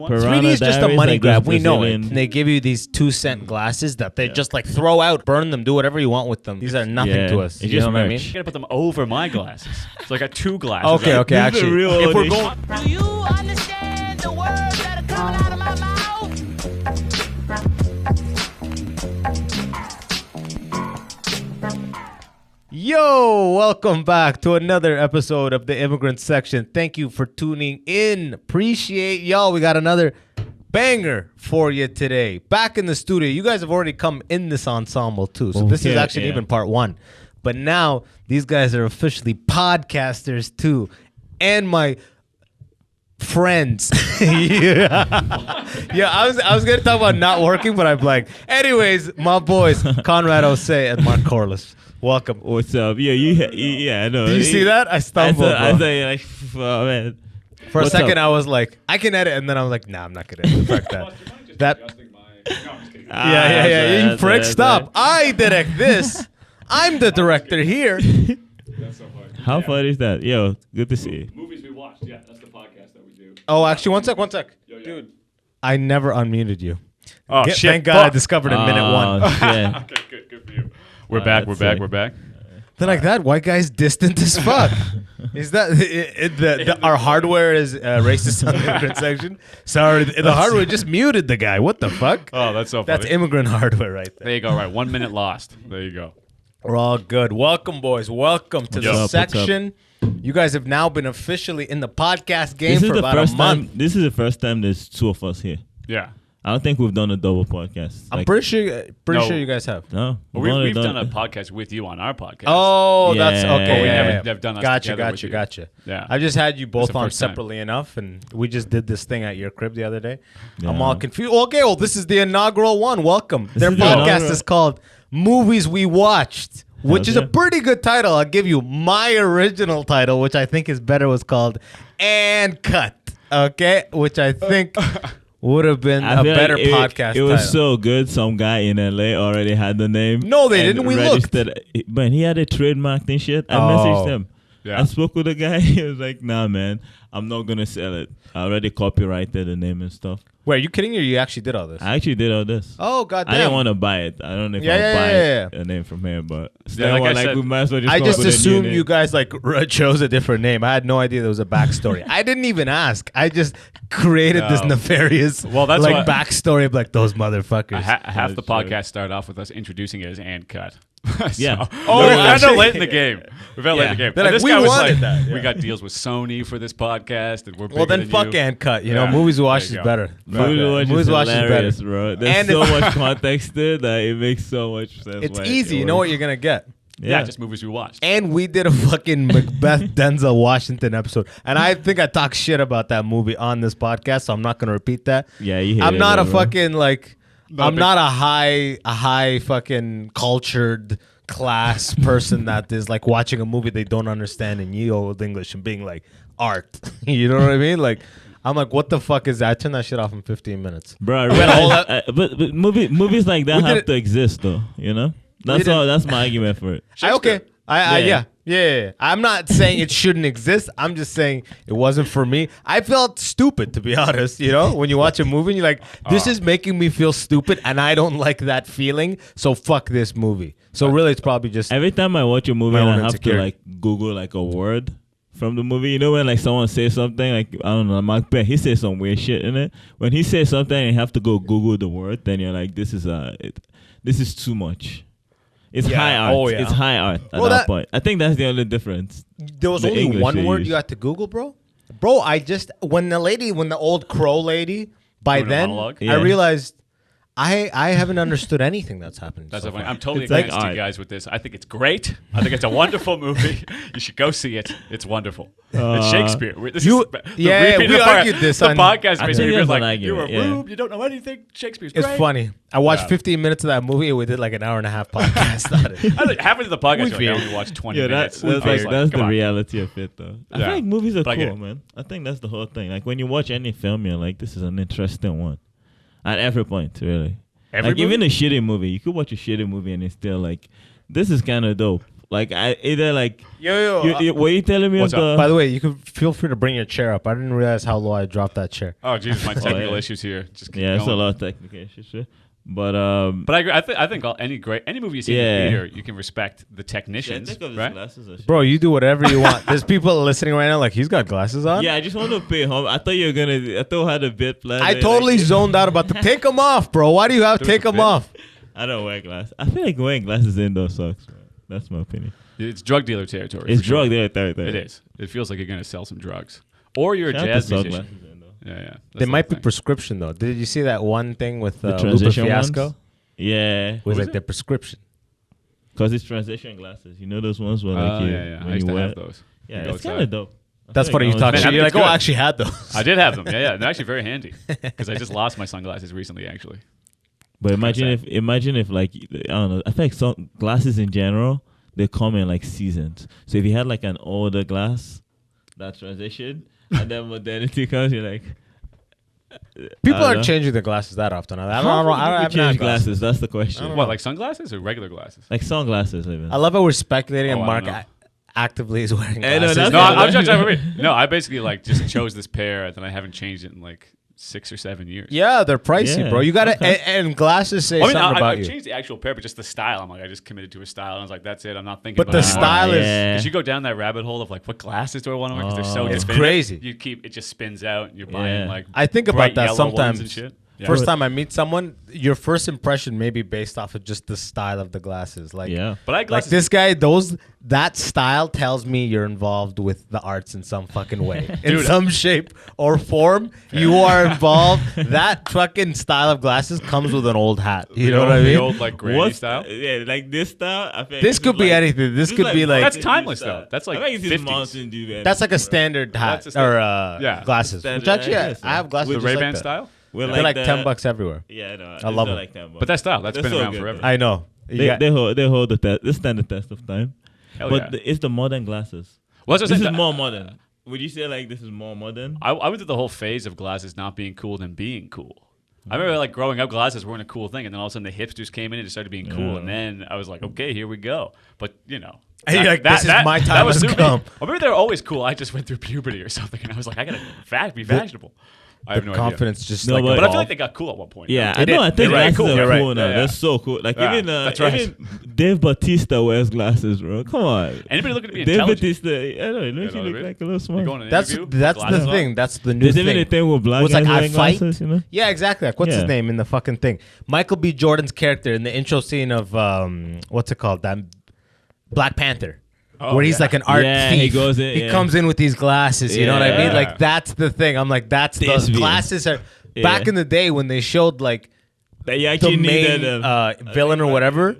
3D is just a money grab. We know it. And they give you these 2-cent glasses that they just like throw out, burn them, do whatever you want with them. These are nothing to us. You know what I mean? You gotta put them over my glasses. So I got 2 glasses. Okay, actually. If we're going... Do you understand the words that are coming out of my mouth? Yo, welcome back to another episode of the Immigrant Section. Thank you for tuning in. Appreciate y'all. We got another banger for you today. Back in the studio. You guys have already come in this ensemble too. So this is actually even part 1. But now these guys are officially podcasters too. And my friends. Yeah, I was gonna talk about not working, but I'm like, anyways, my boys, Conrad Osei and Mark Corless. Welcome. What's up? Yeah, I know. Did you see that? I stumbled. I thought like, oh, man. For a second, I was like, I can edit, and then I was like, nah, I'm not gonna edit. Fuck that. Yeah. You prick, stop. I direct this. I'm the director here. That's so funny. How funny is that? Yo, good to see you. Movies we watched. Yeah, that's the podcast that we do. Oh, actually, one sec. Yo. Dude, I never unmuted you. Oh, shit. Thank God I discovered in minute 1. Yeah. Okay, good for you. We're back. sick. They're like, that white guy's distant as fuck. Is that our hardware is racist on the immigrant section? Sorry, the hardware just muted the guy. What the fuck? Oh, that's so funny. That's immigrant hardware right there. There you go. Right, 1 minute lost. There you go. We're all good. Welcome, boys. Welcome to the What's up? section. You guys have now been officially in the podcast game for about a month. This is the first time there's 2 of us here. Yeah. I don't think we've done a double podcast. I'm pretty sure you guys have. No. Well, we've done a podcast with you on our podcast. Oh, Yeah. that's okay. But we never done us together with you. Gotcha. Yeah. I just had you both the on first time. separately enough, and we just did this thing at your crib the other day. Yeah. I'm all confused. Okay, well, this is the inaugural one. Welcome. Their is the podcast inaugural. is called Movies We Watched, which is a yeah. pretty good title. I'll give you my original title, which I think is better, was called And Cut. Okay, which I think would have been I a feel better like podcast It was title. so good. Some guy in LA already had the name. No, they and didn't. We looked. registered- But he had it trademarked and shit. I Oh. messaged him. Yeah. I spoke with the guy. He was like, nah, man, I'm not going to sell it. I already copyrighted the name and stuff. Wait, are you kidding or you actually did all this? I actually did all this. Oh, goddamn. I didn't want to buy it. I don't know if Yeah, I'll yeah, buy a name from here, but Yeah, like I said, we might as well just I come just up with a new assumed name. you guys chose a different name. I had no idea there was a backstory. I didn't even ask. I just created this No. nefarious That's like what- backstory of like those motherfuckers. Half the That's right. podcast started off with us introducing it as And Cut. Yeah. Oh, we found actually- out late in the game. We found out late in the game. They're And like, this we guy was wanted like, that, yeah. we got deals with Sony for this podcast, and we're bigger Well, then than fuck you. And Cut. You know, Yeah. Movies We Watch is There you go. better. Fuck Movie that. Watch Movies is Watch is hilarious, better. bro. There's And so if- much context to it that it makes so much sense. It's why easy. it You know what works. you're gonna get. Yeah, just movies we watched. And we did a fucking Macbeth Denzel Washington episode, and I think I talked shit about that movie on this podcast, so I'm not gonna repeat that. Yeah, you I'm hated not it, a bro. fucking like. Not a I'm big- not a high fucking cultured class person that is like watching a movie they don't understand in ye old English and being like art. You know what I mean? Like, I'm like, what the fuck is that? I turned that shit off in 15 minutes. Bro, I We had a whole realized, but movies like that We did have it- to exist, though. You know, that's did- all. That's my argument for it. Okay. Yeah. Yeah. I'm not saying it shouldn't exist. I'm just saying it wasn't for me. I felt stupid, to be honest. You know, when you watch a movie and you're like, this is making me feel stupid and I don't like that feeling. So fuck this movie. So really, it's probably just Every time I watch a movie, My and I own have insecurity. to like Google like a word from the movie. You know when like someone says something like I don't know, Macbeth, he says some weird shit in it. When he says something and you have to go Google the word, then you're like, this is too much. It's Yeah. high art. Oh, yeah. It's high art at Well, that that- point. I think that's the only difference. there was the only English one they word use. you had to Google, bro. Bro, when the old crow lady, by Doing a then, monologue? I Yeah. realized I haven't understood anything that's happening. That's so so funny. far. I'm totally It's like against you art. guys with this. I think it's great. I think it's a wonderful movie. You should go see it. It's wonderful. It's Shakespeare. This you- is the yeah, repeat we of our- argued this The on- podcast I made think me that's like, an you're a argument, yeah. rube. You don't know anything. Shakespeare's It's great. funny. I watched Yeah. 15 minutes of that movie and we did like an hour and a half podcast on it. I think half of the podcast, We I fear. only watched 20 Yeah, minutes. that's I was that's come the on. reality of it, though. I Yeah. feel like movies are But I get cool, it. man. I think that's the whole thing. Like when you watch any film, you're like, this is an interesting one. At every point, really. Every like movie? even a shitty movie, you could watch a shitty movie and it's still like, this is kind of dope. Like I either like Yo. what are you telling me? What's of up? the, By the way, you can feel free to bring your chair up. I didn't realize how low I dropped that chair. Oh, Jesus, my technical yeah. issues here. Just keep yeah, it's a going. lot of technical issues. Yeah. But But I agree. I think any movie you see in Yeah. the theater, you can respect the technicians, think of right? glasses and shit. Bro, you do whatever you want. There's people listening right now like, he's got glasses on? Yeah, I just want to pay home. I thought you were gonna. I thought I had a bit plan. I totally zoned out about the take them off, bro. Why do you have to There was take a them bit. off? I don't wear glasses. I feel like wearing glasses indoors sucks. Man. That's my opinion. It's drug dealer territory. It's for sure. drug there, territory. It is. It feels like you're going to sell some drugs, or you're a Shout out jazz to musician. sunglasses indoors. Yeah, yeah. That's They the might be thing. prescription, though. Did you see that one thing with The Lupe transition Fiasco? ones? Yeah, Was Was like it? the prescription. because it's transition glasses. You know those ones where Oh, like you, yeah, yeah. when I used you to wear have it? those. Yeah, You go it's kind outside. of dope. I That's feel funny like you that talk was- shit. Man, You're it's like, oh, I good. actually had those. I did have them. Yeah, yeah. They're actually very handy because I just lost my sunglasses recently, actually. But imagine sad. if like I don't know. I feel like some glasses in general they come in like seasons. So if you had like an older glass, that transition, and then modernity comes, you're like. People I don't aren't know. changing their glasses that often. I How don't know. often I do don't we have change glasses. glasses. That's the question. What, like sunglasses or regular glasses? Like sunglasses, even. I love how we're speculating and Oh, I Mark don't know. actively is wearing I know, glasses. that's No, what- I'm just No, I basically like just chose this pair, and then I haven't changed it in like 6 or 7 years. Yeah, they're pricey, Yeah, bro. You gotta okay. and glasses say I mean, something I about you. changed the actual pair, but just the style. I'm like, I just committed to a style, and I was like, that's it. I'm not thinking. But about the it anymore. style is yeah. Because you go down that rabbit hole of like, what glasses do I want to wear? Because they're so Oh. It's definitive. crazy. You keep it just spins out, and you're buying Yeah. like. I think about bright that yellow ones sometimes. and shit. Yeah. First time I meet someone, your first impression may be based off of just the style of the glasses. Like, Yeah. But I had like glasses. this guy, that style tells me you're involved with the arts in some fucking way, in Dude. some shape or form. You are involved. That fucking style of glasses comes with an old hat. You know what I The mean? old like granny What's style. Yeah, like this style. I feel like This could is be like- anything. This could be like That's Mountain Dew timeless, style. though. That's like I think it's 50s. Mountain Dew. man. that's like a standard hat That's a or yeah. glasses. Standard, Which actually, I yeah, guess so. I have glasses The just Ray-Ban like that. style. With They're like the- $10 everywhere. Yeah, no, I love they're them. like $10. But that style, that's They're been so around good, forever. though. I know. You got- They hold the test. They stand the test of time. Hell But yeah. it's the modern glasses. Well, that's what This I'm is saying. more modern. Would you say like this is more modern? I went through the whole phase of glasses not being cool than being cool. I remember like growing up, glasses weren't a cool thing, and then all of a sudden the hipsters came in and it started being cool, and then I was like, okay, here we go. But you know, And you're like, this is my time that was has soon come. Or maybe they're always cool. I just went through puberty or something, and I was like, I gotta be fashionable. I have the no confidence just No, like but- idea. But I feel evolved. like they got cool at one point. Yeah, They I know. did. I think They're glasses cool. are You're right. cool now. Yeah, They're yeah. so cool. Like Yeah, even that's right. even Dave Bautista wears glasses, bro. Come on. Anybody looking to be Dave intelligent? Bautista, I don't know. He makes You you know look what I mean? like a little You smart. go on an That's interview, that's glasses the on. thing. That's the new There's thing. even a thing with black Was guys like, I wearing fight? glasses, you know? Yeah, exactly. Like, what's his Yeah. name in the fucking thing? Michael B. Jordan's character in the intro scene of what's it called? That Black Panther. Oh, where he's yeah. like an art Yeah, thief. he goes in, He yeah. comes in with these glasses. You know what I mean? Yeah. Like that's the thing. I'm like, that's This the view. glasses are back Yeah. in the day when they showed like That you the actually main needed villain or whatever,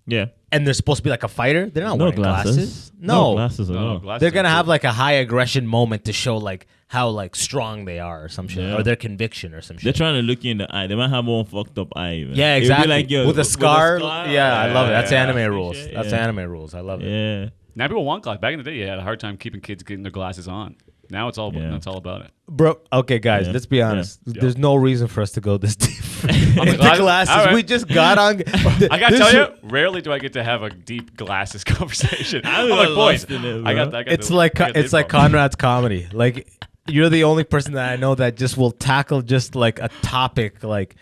Yeah. and they're supposed to be like a fighter. They're not No wearing glasses. No glasses at No, all. glasses They're are gonna cool. have like a high aggression moment to show like how like strong they are or some shit, Yeah. or their conviction or some They're shit. trying to look you in the eye. They might have one fucked up eye. Even. Yeah, It'd be exactly. like, yo, with a scar. Yeah, I love it. That's yeah, anime yeah. rules. Shit, That's yeah. anime rules. I love it. Yeah. Now people want glasses. Back in the day, you had a hard time keeping kids getting their glasses on. Now it's all that's all about it. Bro, okay, guys, Yeah. let's be honest. Yeah. There's no reason for us to go this deep. On the Into glasses? glasses. All right. We just got on. I gotta tell you, rarely do I get to have a deep glasses conversation. I'm like, boys, lost in it, I got bro. that. It's like Conrad's comedy. Like you're the only person that I know that just will tackle just like a topic. Like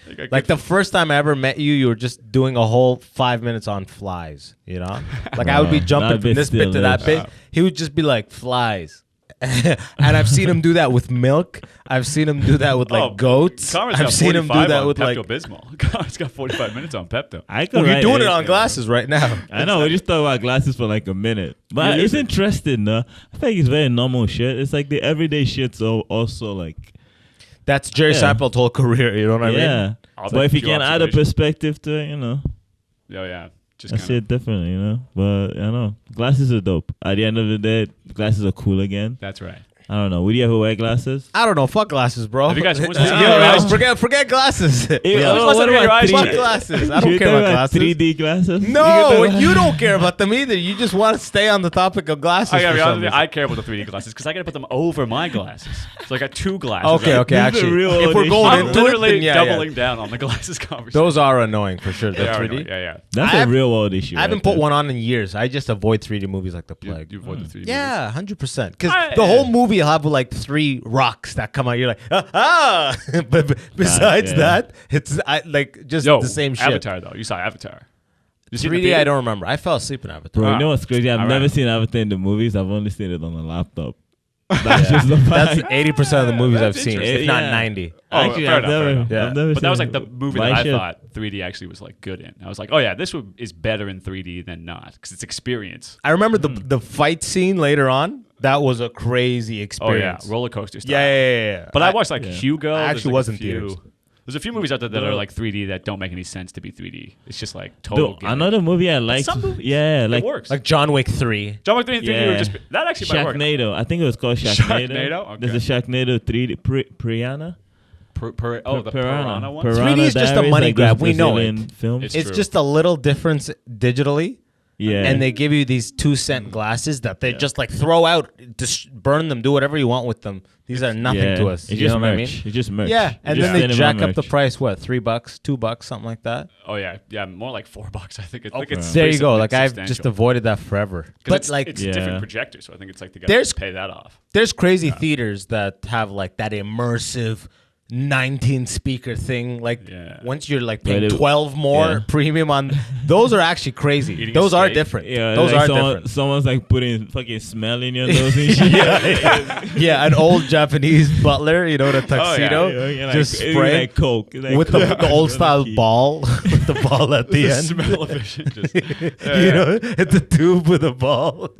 the first time I ever met you, you were just doing a whole 5 minutes on flies. You know, like I would be Nah, jumping that from bit this bit still to that is. bit. He would just be like flies. And I've seen him do that with milk. I've seen him do that with like goats. Conrad's I've got seen him do 45 that on with like. Pepto-Bismol. Conrad's got 45 minutes on Pepto. I could Well, you're write doing it on anything, glasses right now. I know, we just talked about glasses for like a minute. But Yeah, it's yeah. interesting, though. I think it's very normal shit. It's like the everyday shit's also like, That's Jerry Yeah. Seinfeld's whole career. You know what I mean? yeah. All But that if you pure can add a observation. perspective to it, you know, Oh yeah, just I kind see it differently, you know. But I know glasses are dope. At the end of the day, glasses are cool again. That's right. I don't know. Would you ever wear glasses? I don't know. Fuck glasses, bro. Have you guys- Yo, what's the- forget glasses. Yeah, What's what up with your about eyes? Fuck 3D? glasses. I Should we don't care talk about glasses. 3D glasses? No, you don't care about them either. You just want to stay on the topic of glasses. I gotta for be some honest with you, reason. I care about the 3D glasses because I gotta put them over my glasses. So I got two glasses. Okay, okay. These are Actually, real if we're old going I'm into it, literally then yeah, doubling yeah. down on the glasses conversation. Those are annoying for sure. The They are 3D. annoying. Yeah. That's I a have- real world issue. I haven't right put there. one on in years. I just avoid 3D movies like the plague. You avoid the 3D. Yeah, 100%. Because I- the whole movie will have like 3 rocks that come out. You're like, but besides yeah. that, it's like just Yo, the same shit. Avatar though. You saw Avatar. You see it in the 3D, I theater? don't remember. I fell asleep in Avatar. Bro, you know what's crazy? I've All never right. seen Avatar in the movies. I've only seen it on a laptop. That's just the That's fact. 80% of the movies I've That's seen, interesting. if not Yeah. 90. Oh, Actually, fair I've enough, fair never, enough. Yeah. I've never But that was seen like the movie my that I shit. thought 3D actually was like good in. I was like, oh yeah, this is better in 3D than not because it's experience. I remember the fight scene later on. That was a crazy Oh yeah, experience. roller coaster style. Yeah. But I watched like Yeah. Hugo. I There's, actually like, was a in few- theaters. There's a few movies out there that are like 3D that don't make any sense to be 3D. It's just like total. Though, gimmick. another movie I liked. some movies, Yeah, like it works. Like John Wick 3. John Wick 3 and 3D Yeah. were just that actually might work. Sharknado. I think it was called Sharknado. Sharknado? There's a Sharknado 3D. Piranha? The Piranha one. Piranha 3D is just a Diaries, money like grab. those We know Brazilian it. Films. It's It's true. just a little difference digitally. Yeah. And they give you these 2-cent glasses that they just like throw out, just burn them, do whatever you want with them. These are nothing yeah. to us. It's You just know what I merch. mean? It's just merch. Yeah, and Just then they cinema jack up merch. the price. What, $3, $2, something like that? Oh yeah, more like $4. I think. I think Okay. it's There pretty you go. Like I've substantial. just avoided that forever. 'Cause But it's, like, it's Yeah. different projectors, so I think it's like they got There's- to pay that off. there's crazy theaters that have like that immersive 19 speaker thing. Like Yeah. once you're like But paying it- 12 more yeah. premium on, those are actually crazy. Eating a Those are steak. different. Yeah, those like are someone, different. Someone's like putting fucking smell in your nose and shit. Yeah, an old Japanese butler, you know, the tuxedo, Like, just it's spray like Coke. It's like with Coke. the old style ball, with the ball at the end. Smell efficient. Just You know, it's a tube with a ball.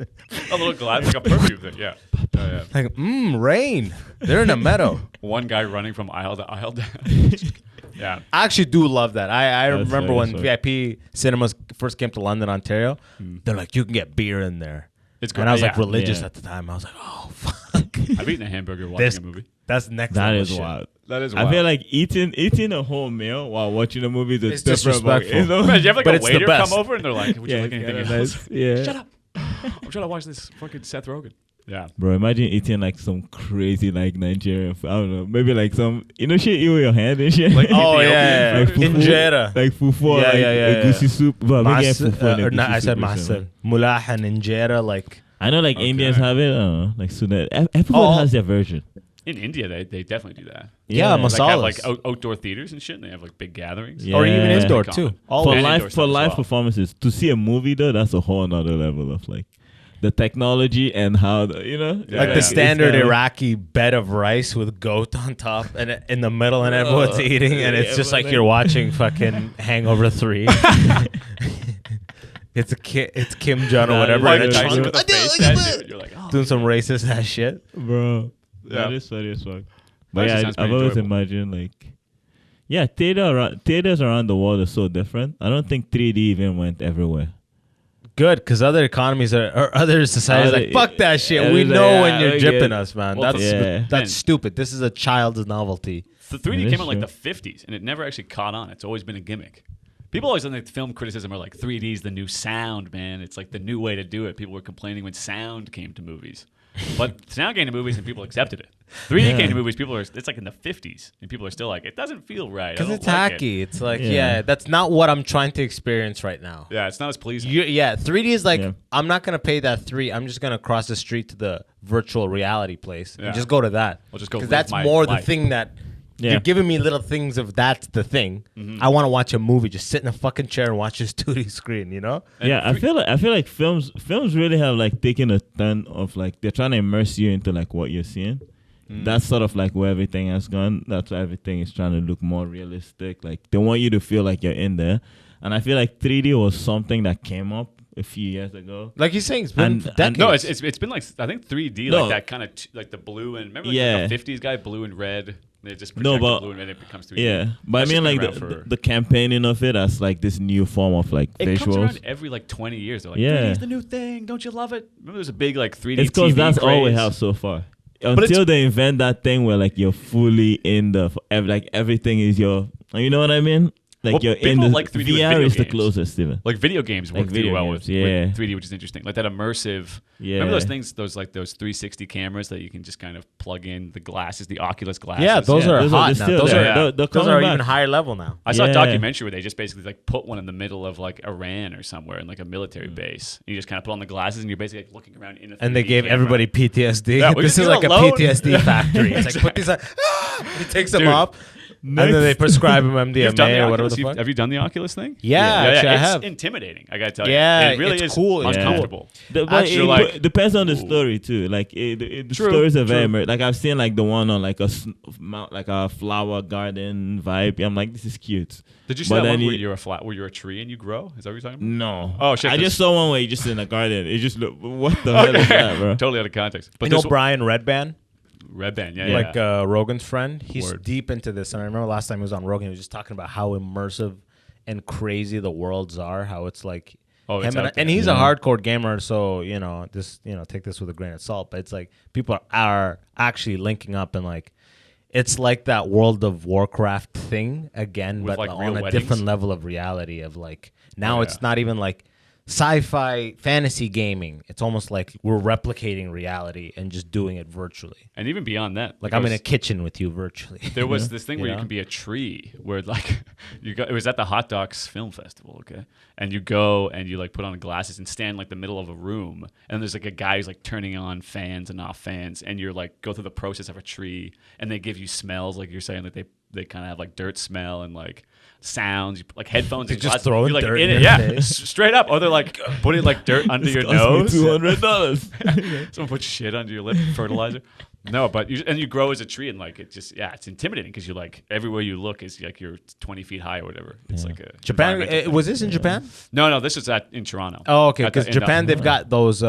a little glass, like a perfume thing. Yeah. Yeah. Like, rain. They're in a meadow. One guy running from aisle to aisle. Yeah. I actually do love that. I That's remember right, when that's right. VIP cinemas first came to London, Ontario. They're like, you can get beer in there. It's And I was like yeah. religious Yeah. at the time. I was like, oh, fuck. I've eaten a hamburger watching This- a movie. That's next That level is shit. wild. That is I feel like eating a whole meal while watching a movie is It's different. But, disrespectful. Man, you have like But a it's the waiter best. come over and they're like, would you like anything kinda else? nice. Yeah. Shut up. I'm trying to watch this fucking Seth Rogen. Yeah. Bro, imagine eating like some crazy like Nigerian food. I don't know, maybe like some shit you with your hand and shit. Like Oh, Ethiopian yeah. Like food. fufu. Injera. Like fufu, Yeah, like yeah. egusi soup. But we get Mas- fufu and or not, egusi I said soup or masal. something. Mullah and injera, like. I know like Okay. Indians have it. I don't know, like Sudan. Everyone Oh. has their version. In India, they definitely do that. Yeah, like, Like have masalas. like outdoor theaters and shit, and they have like big gatherings. Yeah. Or even Yeah. indoor, Common. too. All For And live indoor stuff as live well. performances, to see a movie though, that's a whole nother level of like the technology and how Yeah, like yeah. the It's standard kinda- Iraqi bed of rice with goat on top and in the middle, and everyone's eating, and it's just like you're watching fucking Hangover 3. It's Kim Jong or whatever, Like in a Tyson trunk, with the face tattoo. You're like, oh, doing some racist ass shit. bro. Yeah. That is funny as fuck. But Actually yeah, sounds I've pretty always enjoyable. imagined like, yeah, theaters around the world are so different. I don't think 3D even went everywhere. Good, because other economies or other societies Other- like fuck that shit. yeah, We they're know like, when you're yeah, gypping yeah. us, man. Well, That's yeah. that's stupid. This is a child's novelty. The 3D That came is out like true. the 50s, and it never actually caught on. It's always been a gimmick. People always think film criticism are like 3D is the new sound, man. It's like the new way to do it. People were complaining when sound came to movies. But sound came to movies and people accepted it. 3D Yeah. came to movies, it's like in the 50s, and people are still like, it doesn't feel right. Because I don't it's like hacky. It. It's like, Yeah. yeah, that's not what I'm trying to experience right now. Yeah, it's not as pleasing. Yeah, 3D is like, Yeah. I'm not going to pay that I'm just going to cross the street to the virtual reality place Yeah. and just go to that. I'll just go Because live that's my more life. the thing that Yeah. you're giving me little things of that's the thing. I want to watch a movie, just sit in a fucking chair and watch this 2D screen, you know? And Yeah, I feel like films really have like taken a turn of like they're trying to immerse you into like what you're seeing. That's sort of like where everything has gone. That's why everything is trying to look more realistic. Like they want you to feel like you're in there. And I feel like 3D was something that came up a few years ago. Like you're saying, it's been And- decades. and- No, it's been like, I think 3D, No. like that kind of, like the blue and, remember like Yeah. the 50s guy, blue and red? They just No, project but- blue and red, it becomes 3D. Yeah, but That's I mean just like been the, around for- the campaigning of it as like this new form of like It comes visuals. around every like 20 years. They're like, Yeah. 3D's the new thing. Don't you love it? Remember there's a big like 3D It's because TV that's all we craze? have so far. until they invent that thing where like you're fully in like everything is your. You know what I mean? Like Well, you're in people the like 3D with VR video is the games. closest, Steven. Like video games work Like video really well games, with yeah. 3D, which is interesting. Like that immersive. Yeah. Remember those things? Those 360 cameras that you can just kind of plug in the glasses, the Oculus glasses. Yeah, those are those are hot now. still Those there. are They're those coming are back. even higher level now. I saw a Yeah. documentary where they just basically like put one in the middle of like Iran or somewhere in like a military base. And you just kind of put on the glasses and you're basically like looking around in a 3D And they gave camera. everybody PTSD. Yeah, we This just is do like it a alone. PTSD factory. It's like put these on. He takes them Dude, off, and then they prescribe him You've done the MDMA or whatever Oculus? the fuck. Have you done the Oculus thing? Yeah, actually, I it's have. intimidating. I gotta tell you. Yeah, it really it's is cool. It's uncomfortable. But Actually, it like- depends on the Ooh. story too. Like the True, stories are very true. like I've seen like the one on like like a flower garden vibe. I'm like, this is cute. Did you see But that then one where you're a tree and you grow? Is that what you're talking about? No. Oh, shit, I this- just saw one where you just in a garden. It just look. What the hell is that, bro? Totally out of context. But You know there's Brian Redband, Red Band, yeah, like yeah. Rogan's friend. He's Word. deep into this, and I remember last time he was on Rogan, he was just talking about how immersive and crazy the worlds are. How it's like Oh, it's him out there. and he's Yeah. a hardcore gamer, so take this with a grain of salt. But it's like people are actually linking up and like. It's like that World of Warcraft thing again, With, but like, on real a weddings? different level of reality. Of like now, Oh, it's yeah. not even like sci-fi fantasy gaming. It's almost like we're replicating reality and just doing it virtually. And even beyond that, Like there I'm in was- a kitchen with you virtually. There was this thing where you know? can be a tree, where like it was at the Hot Docs Film Festival, okay, and you go and you like put on glasses and stand like the middle of a room, and there's like a guy who's like turning on fans and off fans, and you're like go through the process of a tree, and they give you smells, like you're saying, like they kind of have like dirt smell and like sounds, you put, like headphones They're and just glasses. throwing You're, like dirt in in it, your yeah, face. straight up, or they're like putting like dirt under your nose. $200. Someone puts shit under your lip, fertilizer. No, but you grow as a tree, and like it's intimidating because you like everywhere you look is like you're 20 feet high or whatever. It's like a Japan environmental thing. was this in Japan? No, this is in Toronto. Oh, okay. At the- Because in the- Japan, they've got those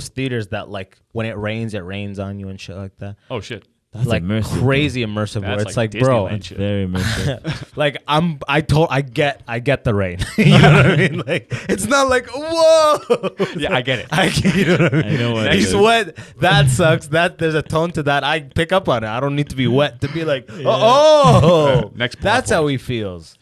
theaters that like when it rains on you and shit like that. Oh shit. That's like immersive, crazy immersive. Where That's it's like, like bro, Disneyland shit. Very immersive. like I get the rain. You know what I mean? Like it's not like whoa. Yeah, I get it. You know what I mean? I know what it He's is. wet. That sucks. There's a tone to that. I pick up on it. I don't need to be wet to be like, Next plot that's how point. he feels.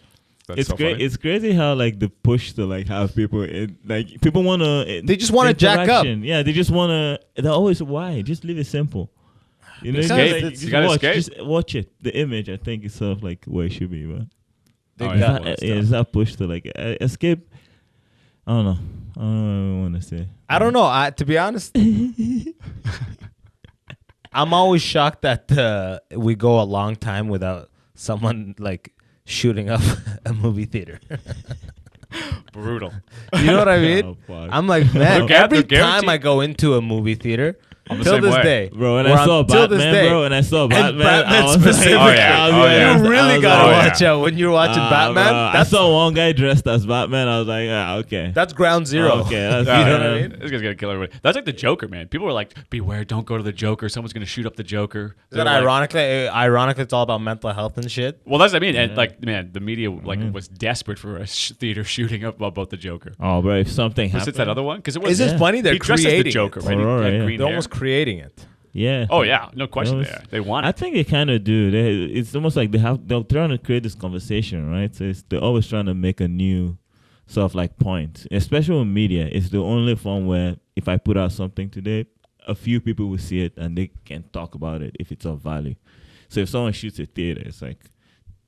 That's It's so great. funny. It's crazy how like the push to like have people like people want to. They just wanna jack up. Yeah, they just want to. They're always why. Just leave it simple. You know, Escape. like, You just gotta watch, escape. just watch it. The image, I think, is sort of like where it should be, man. Oh, They got- yeah. It's that push to like escape. I don't know. I don't know what I want to say. I don't know. To be honest, I'm always shocked that we go a long time without someone like shooting up a movie theater. Brutal. You know what I mean? Oh, fuck. I'm like, man, They're every guaranteed- time I go into a movie theater, I'm the till same this way. day, Bro, when where I saw I'm- till this Batman, day, bro, and I saw Batman, Batman I was specifically. like, Oh, yeah. I was Oh, like- yeah. you really I was gotta oh, watch yeah. out when you're watching Batman. bro, I That's saw one guy dressed as Batman. I was like, okay. that's ground zero. Okay, that's Yeah, You know what I yeah. mean? This guy's gonna kill everybody. That's like the Joker, man. People were like, "Beware! Don't go to the Joker. Someone's gonna shoot up the Joker." Is that They're like- ironically, it's all about mental health and shit. Well, that's what I mean. And like, man, the media like was desperate for a theater shooting up about the Joker. Oh, bro, if something Was happens, it that other one? Because it was. Is this Yeah. funny? They're he dressed as the creating Joker, it. right? He Aurora, had yeah. green They're hair. almost creating it. Oh yeah, no question Those- there. They want I it. think they kind of do. It's almost like they're trying to create this conversation, right? So they're always trying to make a new sort of like point, especially with media. It's the only form where if I put out something today, a few people will see it and they can talk about it if it's of value. So if someone shoots a theater, it's like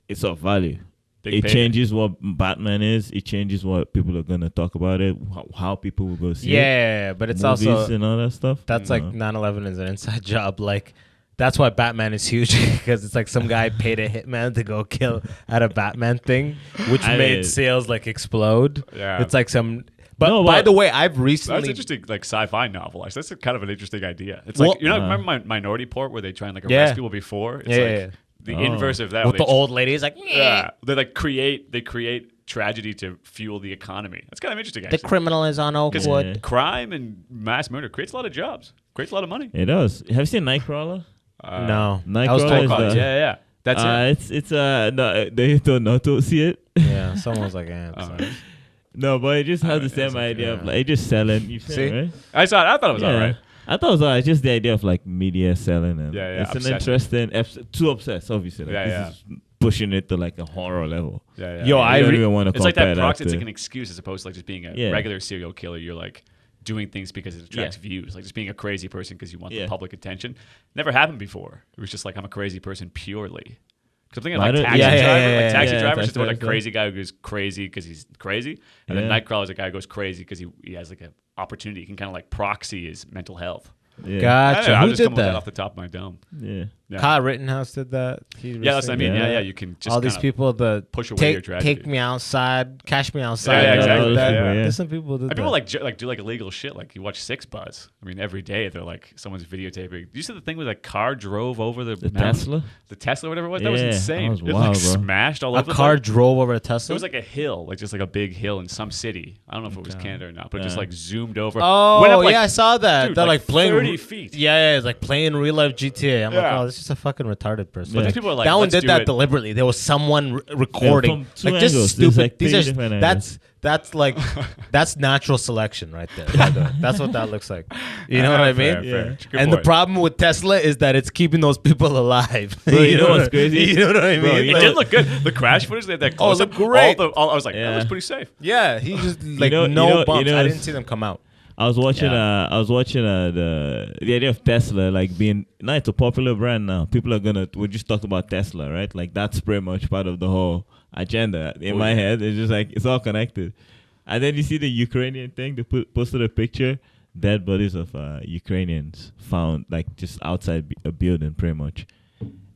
it's of value. Big It payday. changes what Batman is. It changes what people are gonna talk about it. How people will go see it. Yeah, but it's Movies also and all that stuff. that's You like know. 9/11 is an inside job. Like that's why Batman is huge because it's like some guy paid a hitman to go kill at a Batman thing, which I made mean- sales like explode. Yeah. It's like some. But No, by but- the way, I've That's recently. interesting, like sci-fi novel. Actually, that's kind of an interesting idea. It's Well- like remember Minority Report where they try and like arrest Yeah. people before. It's Yeah, like yeah, yeah. the Oh. inverse of that. With where the they old lady, he's like, yeah, they create tragedy to fuel the economy. That's kind of interesting. the Actually, criminal is on Oakwood. Yeah. crime and mass murder creates a lot of jobs, creates a lot of money. It does. Have you seen Nightcrawler? No, Nightcrawler I was told. is Yeah, the- yeah, that's it. It's no, they don't know to see it. Yeah, someone was like, eh, Oh, sorry. No, but it just has the Alright, same that's okay. idea of like it just selling. You See? see, right? I thought it was Yeah. all right. I thought it was just the idea of like media selling and it's obsessive. an interesting too obsessed, obviously. Like, this is pushing it to like a horror level. Yo, I don't even want to It's like compare that proxy. It's to- like an excuse as opposed to like just being a regular serial killer. You're like doing things because it attracts views, like just being a crazy person because you want the public attention. Never happened before. It was just like I'm a crazy person purely. Because I'm thinking like taxi driver is just like a crazy guy who goes crazy because he's crazy, and then Nightcrawler is a guy who goes crazy because he has like an opportunity. He can kind of like proxy his mental health. Yeah. Gotcha. I Who just did come up with that? off the top of my dome. Yeah. Kyle Rittenhouse did that. That's what I mean. Yeah, you can just all these people that push away your tragedy. take me outside, cash me outside. Yeah, exactly. There's some people that people do like illegal shit. Like you watch Six Buzz. I mean, every day they're like someone's videotaping. You see the thing where a car drove over the Tesla? The Tesla, whatever it was. That was insane. That was it wild, bro. smashed all a over. car drove over a Tesla. It was like a hill, like just like a big hill in some city. I don't know if it was Canada or not, but it just like zoomed over. Oh, went up, like, I saw that. dude, They're like like playing 30 feet. Yeah, it's like playing real life GTA. I'm like, Yeah. oh, this is a fucking retarded person. But these people are like, that one let's did do that it. deliberately. There was someone recording, from two like just angles. There's, stupid. like, These three are different angles. that's like that's natural selection right there. By the way. That's what that looks like. You know what I mean? Fair. Good And point. the problem with Tesla is that it's keeping those people alive. Bro, you know what's crazy? You know what I mean? Bro, It Like- did look good. The crash footage, they had that close up. looked great. I was like, that was pretty safe. yeah, he just like know- no you know- bumps. you know I didn't it's- see them come out. I was watching the idea of Tesla like being now it's a popular brand now. People are gonna we just talked about Tesla, right? Like that's pretty much part of the whole agenda. In my head, it's just like it's all connected. And then you see the Ukrainian thing. They posted a picture, dead bodies of Ukrainians found like just outside a building, pretty much.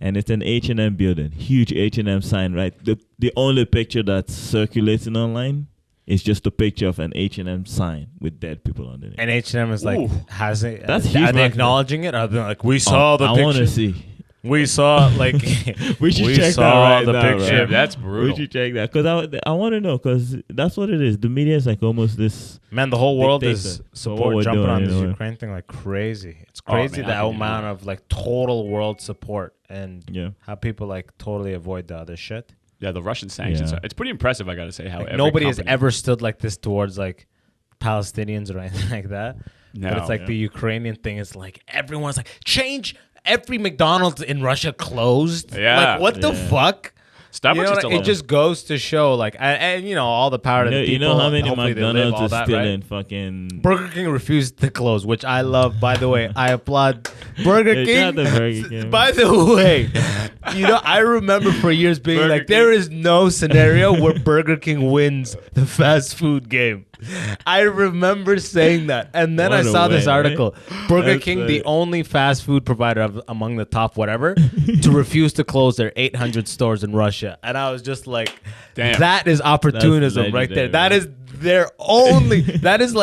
And it's an H&M building, huge H&M sign, right? The only picture that's circulating online is just a picture of an H&M sign with dead people underneath. And H&M is like, has it? That's are huge they marketing. acknowledging it? Are they like, we saw the I picture. want to see. We saw like We should we check that saw right the now, picture. Yeah, that's brutal. We should check that because I want to know because that's what it is. The media is like almost this. Man, the whole world Dictator. is So what support we're jumping doing, on you this know. Ukraine thing like crazy. It's Oh, crazy man, the I can amount of like total world support and Yeah. how people like totally avoid the other shit. Yeah, the Russian sanctions. Yeah. It's pretty impressive, I got to say. How Like, every nobody has company- ever stood like this towards like Palestinians or anything like that. No, but it's like yeah. the Ukrainian thing is like everyone's like change. Every McDonald's in Russia closed. Yeah. Like what the Yeah. fuck? Starbucks You know is what? still It open. just goes to show, like, and you know, all the power to the You people. know how many hopefully they live, McDonald's all is that, still right? in fucking. Burger King refused to close, which I love. By the way, I applaud Burger Yeah, King. shout out to Burger King. By the way, you know, I remember for years being Burger like, there is no scenario where Burger King wins the fast food game. I remember saying that, and then I What a saw this way, article. Burger That's King, right. the only fast food provider among the top whatever, to refuse to close their 800 stores in Russia, and I was just like, Damn. that is opportunism right there. legendary, That man. is their only. that is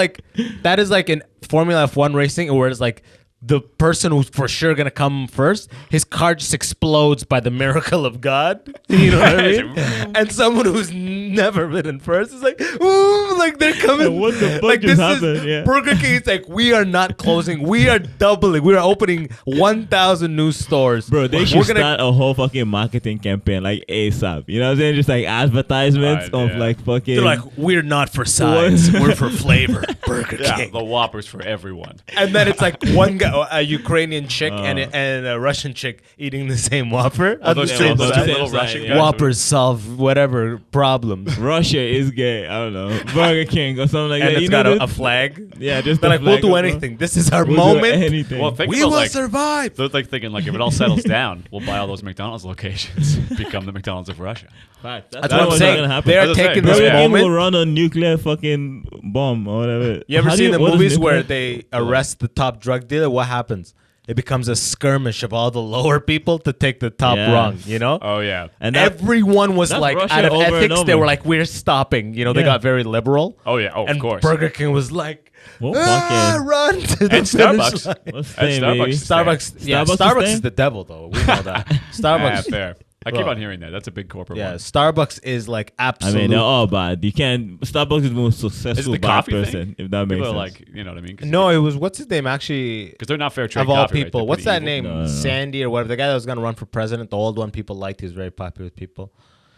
like in Formula F1 racing, where it's like the person who's for sure gonna come first, his car just explodes by the miracle of God. You know what I mean? And someone who's never been in first is like, ooh, like they're coming. What the fuck like just this is happened? Yeah. Burger King. It's like we are not closing. We are doubling. We are opening 1,000 new stores. Bro, they We're should gonna- start a whole fucking marketing campaign like ASAP. You know what I'm saying? Just like advertisements Right, of yeah. like fucking. They're like, we're not for size. We're for flavor. Burger Yeah, King. the Whoppers for everyone. And then it's like one guy, a Ukrainian chick Oh. and a Russian chick eating the same Whopper. Oh, on the those same two side. little Same Russian side, guys. yeah. Whoppers solve whatever problems. Russia is gay. I don't know. Burger King or something like And that. it's You got know a the- flag. Yeah, just They're the like, we'll flag do of- anything. This is our We'll do moment. anything. Well, think We about will like, survive. they're like thinking like if it all settles down, we'll buy all those McDonald's locations, become the McDonald's of Russia. Fact. That's That what I'm was saying. not gonna happen. They're That's what I'm taking saying. this Burger King will moment. run a nuclear fucking bomb or whatever. You ever How do seen the what is movies where nuclear? they arrest the top drug dealer? What happens? It becomes a skirmish of all the lower people to take the top Yeah. rung, you know? Oh yeah. And that, Everyone was that's like, Russia out of over and ethics, they over. were like, we're stopping. You know, they Yeah. got very liberal. Oh yeah. Oh, And of course. Burger King was like, Well, fucking- run to the And finish Starbucks. line. what's And name, Starbucks baby? is Starbucks, yeah, Starbucks is Starbucks staying? is the devil, though. We know that. Starbucks, fair. I keep Bro. on hearing that. That's a big corporate yeah, one. Starbucks is like I absolute. mean, they're all bad. You can't. Starbucks is the most Is it successful the bad coffee person, thing? if that makes People are sense. like, you know what I mean? no, it was what's his name actually because they're not fair trade of all coffee, right? people. They're What's pretty that evil. name? No, no. Sandy or whatever. The guy that was gonna run for president, the old one people liked. He was very popular with people.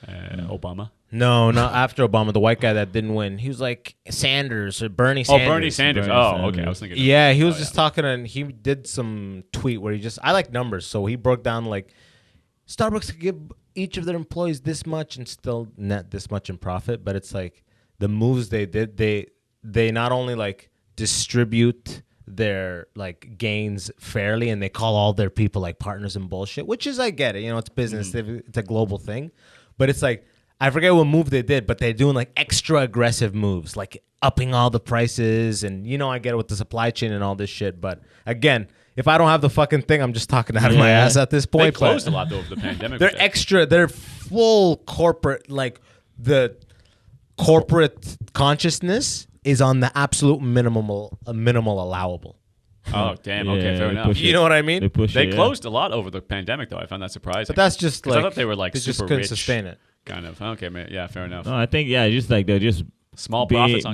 Obama. No, not after Obama. The white guy that didn't win. He was like Sanders or Bernie Sanders. Oh, Bernie Sanders. Bernie Oh, Sanders. okay. I was thinking. Yeah, he was just talking and he did some tweet where I like numbers, so he broke down like Starbucks could give each of their employees this much and still net this much in profit, but it's like the moves they did, they not only like distribute their like gains fairly and they call all their people like partners and bullshit, which is, I get it, you know, it's business, it's a global thing, but it's like I forget what move they did, but they're doing like extra aggressive moves, like upping all the prices. And, you know, I get it with the supply chain and all this shit. But again, if I don't have the fucking thing, I'm just talking out of my ass at this They point. closed a lot though over the pandemic. They're full corporate, like the corporate consciousness is on the absolute minimal allowable. Oh, damn. Yeah, Okay, fair they enough. push You know what I mean? They push They it, yeah. closed a lot over the pandemic, though. I found that surprising. But that's just 'Cause like I thought they were like they just super couldn't rich, sustain it. kind of. Okay, man. Yeah, fair enough. No, I think just like they're just Small profits on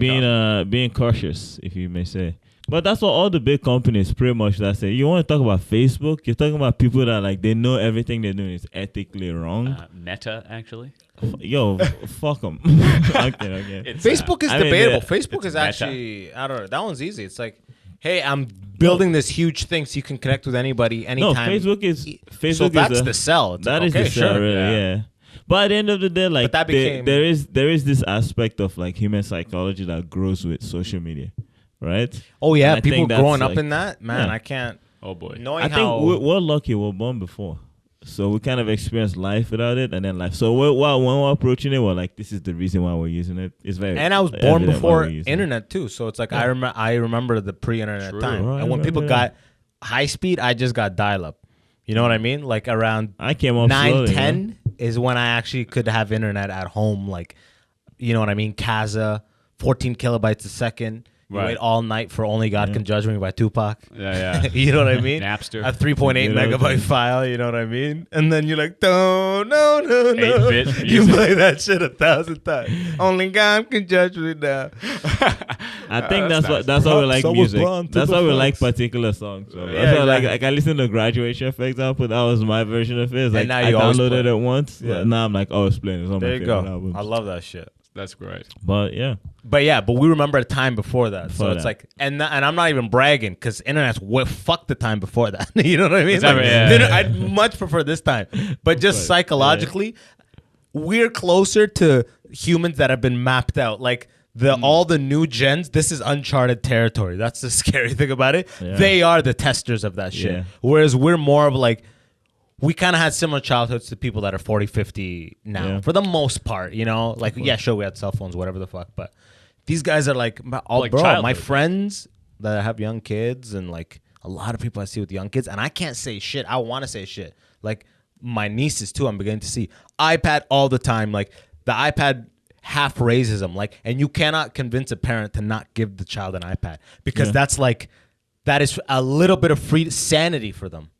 being cautious, if you may say. But that's what all the big companies pretty much that's it. You want to talk about Facebook? You're talking about people that like they know everything they're doing is ethically wrong. Meta, actually. Fuck them. Okay. It's, Facebook is I mean, debatable. the- Facebook it's is meta. actually, I don't know. That one's easy. It's like, hey, I'm building this huge thing so you can connect with anybody No, anytime. Facebook is So that's the sell. It's That like, is okay, the sell, sure. really, yeah. But at the end of the day, like that became- there is this aspect of like human psychology that grows with social media, right? Oh yeah, And I people think that's, growing up like- in that, man. yeah. I can't. oh, boy. Knowing I how think we're lucky we're born before. So we kind of experienced life without it, and then life. So when we're approaching it, we're like, this is the reason why we're using it. It's very and I was born evident why before we're using it. internet too, so it's like I remember the pre-internet True. time. Right, And when right, people right. got high speed, I just got dial up. You know what I mean? Like around I came up 9, slowly, 10 is when I actually could have internet at home. Like, you know what I mean? Casa, 14 kilobytes a second. You Right. wait all night for Only God Can Judge Me by Tupac. Yeah, yeah. You know what I mean? Napster. A 3.8 You know, megabyte file, you know what I mean? And then you're like, no. 8-bit You music. play that shit 1,000 times. Only God can judge me now. I think that's that's why we like So was music. blonde to That's the why we like facts. particular songs. So Yeah, that's why exactly. like I listen to Graduation, for example. That was my version of it. It's like now I you always downloaded play it once. Yeah. Now I'm like, it's playing. It's on There my you favorite go. albums. I love that shit. That's great. But yeah, But we remember a time before that. So Before it's that. like, and I'm not even bragging because internet's fuck the time before that. You know what I mean? It's yeah. I'd much prefer this time. But just psychologically, we're closer to humans that have been mapped out. Like all the new gens, this is uncharted territory. That's the scary thing about it. Yeah. They are the testers of that shit. Yeah. Whereas we're more of like, we kind of had similar childhoods to people that are 40, 50 now, Yeah. for the most part, you know? Like, yeah, sure, we had cell phones, whatever the fuck, but these guys are like, Like bro, my childhood. friends that have young kids and like a lot of people I see with young kids, and I can't say shit. I want to say shit. Like, my nieces, too, I'm beginning to see iPad all the time. Like, the iPad half raises them. Like, and you cannot convince a parent to not give the child an iPad because that is a little bit of free sanity for them.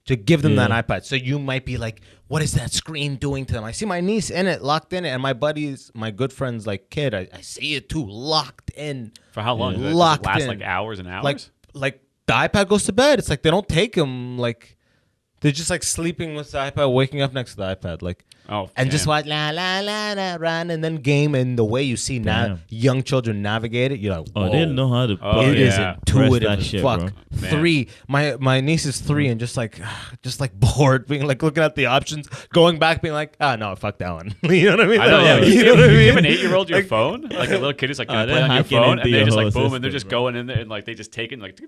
To give them that iPad. So you might be like, what is that screen doing to them? I see my niece in it, locked in it, and my good friend's like kid, I see it too, locked in. For how long? Does it Locked last in. like hours and hours? Like the iPad goes to bed. It's like they don't take him, like they're just like sleeping with the iPad, waking up next to the iPad, like and just damn. watch la la la la run and then game, and the way you see Damn. young children navigate it, you're like, they didn't know how to. Oh, it is yeah. intuitive Press that as shit, fuck. bro. Man. 3. My niece is 3 and just like bored, being like looking at the options, going back, being like, no, fuck that one. You know what I mean? I know, yeah. You know what I You mean? give an 8-year-old your phone, like a little kid is like, can I they're play on your hacking phone? into And they your just whole like, boom, and they're system, just bro. going in there and like they just take it and like,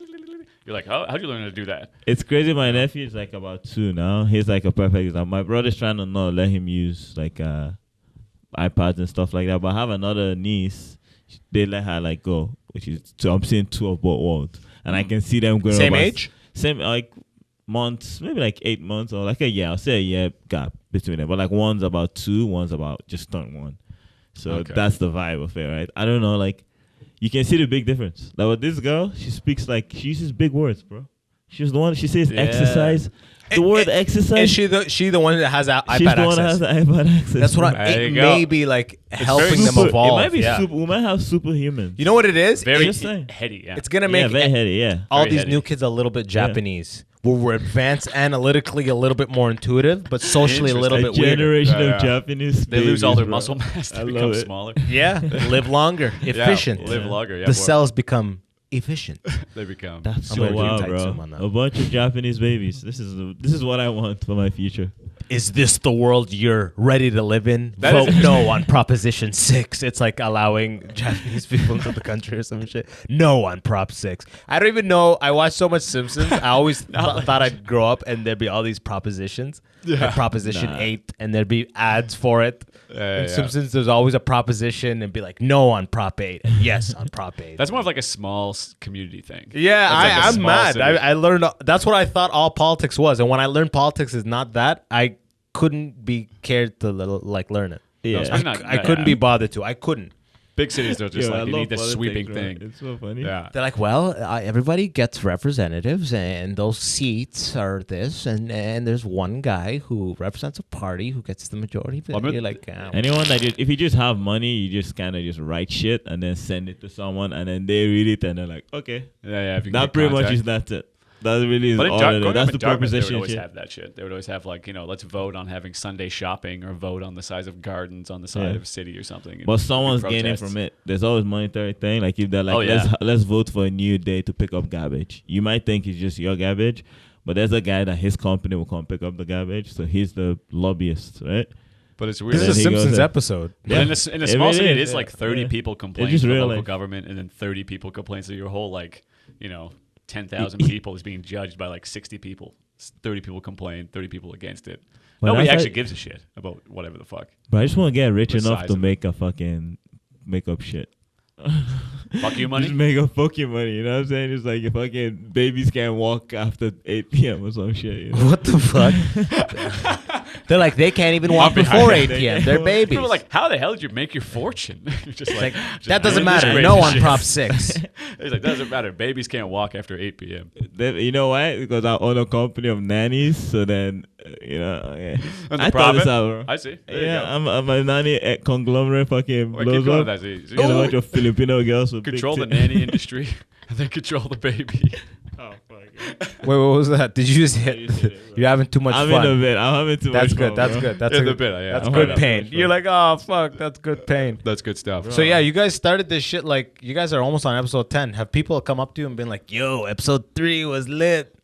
you're like, how'd you learn how to do that? It's crazy. My nephew is like about 2 now. He's like a perfect example. My brother's trying to not let him use like iPads and stuff like that. But I have another niece. They let her like go, which is so I'm seeing 2 of both worlds, and I can see them going. Same over- age? Same like months, maybe like 8 months or like a year. I'll say a year gap between them. But like one's about 2, one's about just turned 1. So Okay. that's the vibe of it, right? I don't know, like you can see the big difference. Like with this girl, she uses big words, bro. She's the one. She says Yeah. exercise. The word exercise. Is she the one that has iPad She's the access? one that has the iPad access. That's what There it you go. may be like helping them Super- evolve. It might be yeah. super. We might have superhuman. You know what it is? Very Just saying. heady, yeah. It's gonna Yeah, make very heady. Yeah. all Very these heady. new kids a little bit Japanese, where we're advanced analytically, a little bit more intuitive, but socially a little A bit weirder. generation Yeah, of Japanese. They lose all their babies, muscle bro. mass. They I love become it. smaller. Yeah, live longer, efficient. Live longer. Yeah, The more- cells become efficient. They become. That's I'm so gonna do wild, tight bro. zoom on that. A bunch of Japanese babies. This is what I want for my future. Is this the world you're ready to live in? That is Vote no on Proposition 6. It's like allowing Japanese people into the country or some shit. No on Prop 6. I don't even know. I watched so much Simpsons. I always thought I'd grow up and there'd be all these propositions. Like Proposition 8, and there'd be ads for it. In Simpsons, there's always a proposition and be like, no on Prop 8 and yes on Prop 8. That's more of like a small community thing. Yeah, That's like a I'm small mad. city. I learned that's what I thought all politics was, and when I learned politics is not that, I couldn't be cared to learn it. Yeah. especially not- I couldn't be bothered to. I couldn't. Big cities are just Yo, I like you love need this politics, sweeping bro. thing. It's so funny. Yeah. They're like, well, everybody gets representatives, and those seats are this, and there's one guy who represents a party who gets the majority. Well, I mean, You're like, Anyone that if you just have money, you just kind of just write shit and then send it to someone, and then they read it and they're like, okay, Yeah. If you can that get pretty much contact. is that's it. That really is But in all Jar- it is. growing That's up the in Dartmouth, they would proposition always shit. have that shit. They would always have like, let's vote on having Sunday shopping or vote on the size of gardens on the side Yeah. of a city or something. and But big someone's gaining protests. from it. There's always monetary thing. Like if they're like, Oh, yeah. let's vote for a new day to pick up garbage. You might think it's just your garbage, but there's a guy that his company will come pick up the garbage. So he's the lobbyist, right? But it's weird. this then is a he goes Simpsons there. episode. But in a It small really city, it is, is like yeah. 30 Yeah. people complain just to the real local life. government, and then 30 people complain. So your whole 10,000 people is being judged by like 60 people. 30 people complain, 30 people against it. Well, Nobody that's actually like- gives a shit about whatever the fuck. But I just want to get rich The enough size to of it. make a fucking make up shit. Fuck you money? Just make a fucking money. You know what I'm saying? It's like if fucking babies can't walk after 8 p.m. or some shit. You know? What the fuck? They're like, they can't even walk before 8 p.m. They're babies. People are like, how the hell did you make your fortune? You're just like, just that doesn't doing this matter. crazy No on shit. Prop 6. He's like, doesn't matter. Babies can't walk after 8 p.m. You know why? Because I own a company of nannies. So then, yeah. And the I thought this profit? out, bro. I see. There you Yeah, go. I'm a nanny conglomerate fucking Wait, blows keep going up. with that. So Get a bunch of Filipino girls with control the big nanny industry and then control the baby. Oh, fuck. Wait, what was that? Did you just hit? You just hit it, bro. You're having too much I'm fun. in a bit. I'm having too That's much good. fun, That's bro. good. That's In a the good, bit, yeah. that's I'm good having pain. too much You're fun. like, oh fuck, that's good pain. That's good stuff. So yeah, you guys started this shit like you guys are almost on episode 10. Have people come up to you and been like, "Yo, episode 3 was lit."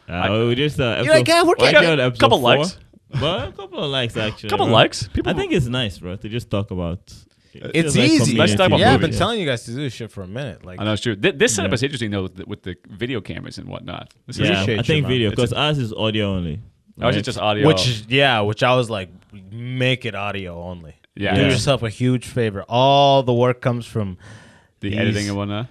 We just You're like, yeah, we're Well, I getting got on a episode couple 4. likes. But a couple of likes actually. Couple bro. likes. People I think it's nice, bro, to just talk about. It's just like easy. Let's talk about yeah, I've been movies. telling you guys to do this shit for a minute. Like, I know it's true. This setup Yeah. is interesting though with the video cameras and whatnot. This is Yeah, appreciate I you, think man. video It's because ours is audio only. ours is right? just audio. which I was like, make it audio only. Yeah. Do Yeah. yourself a huge favor. All the work comes from the these editing and whatnot.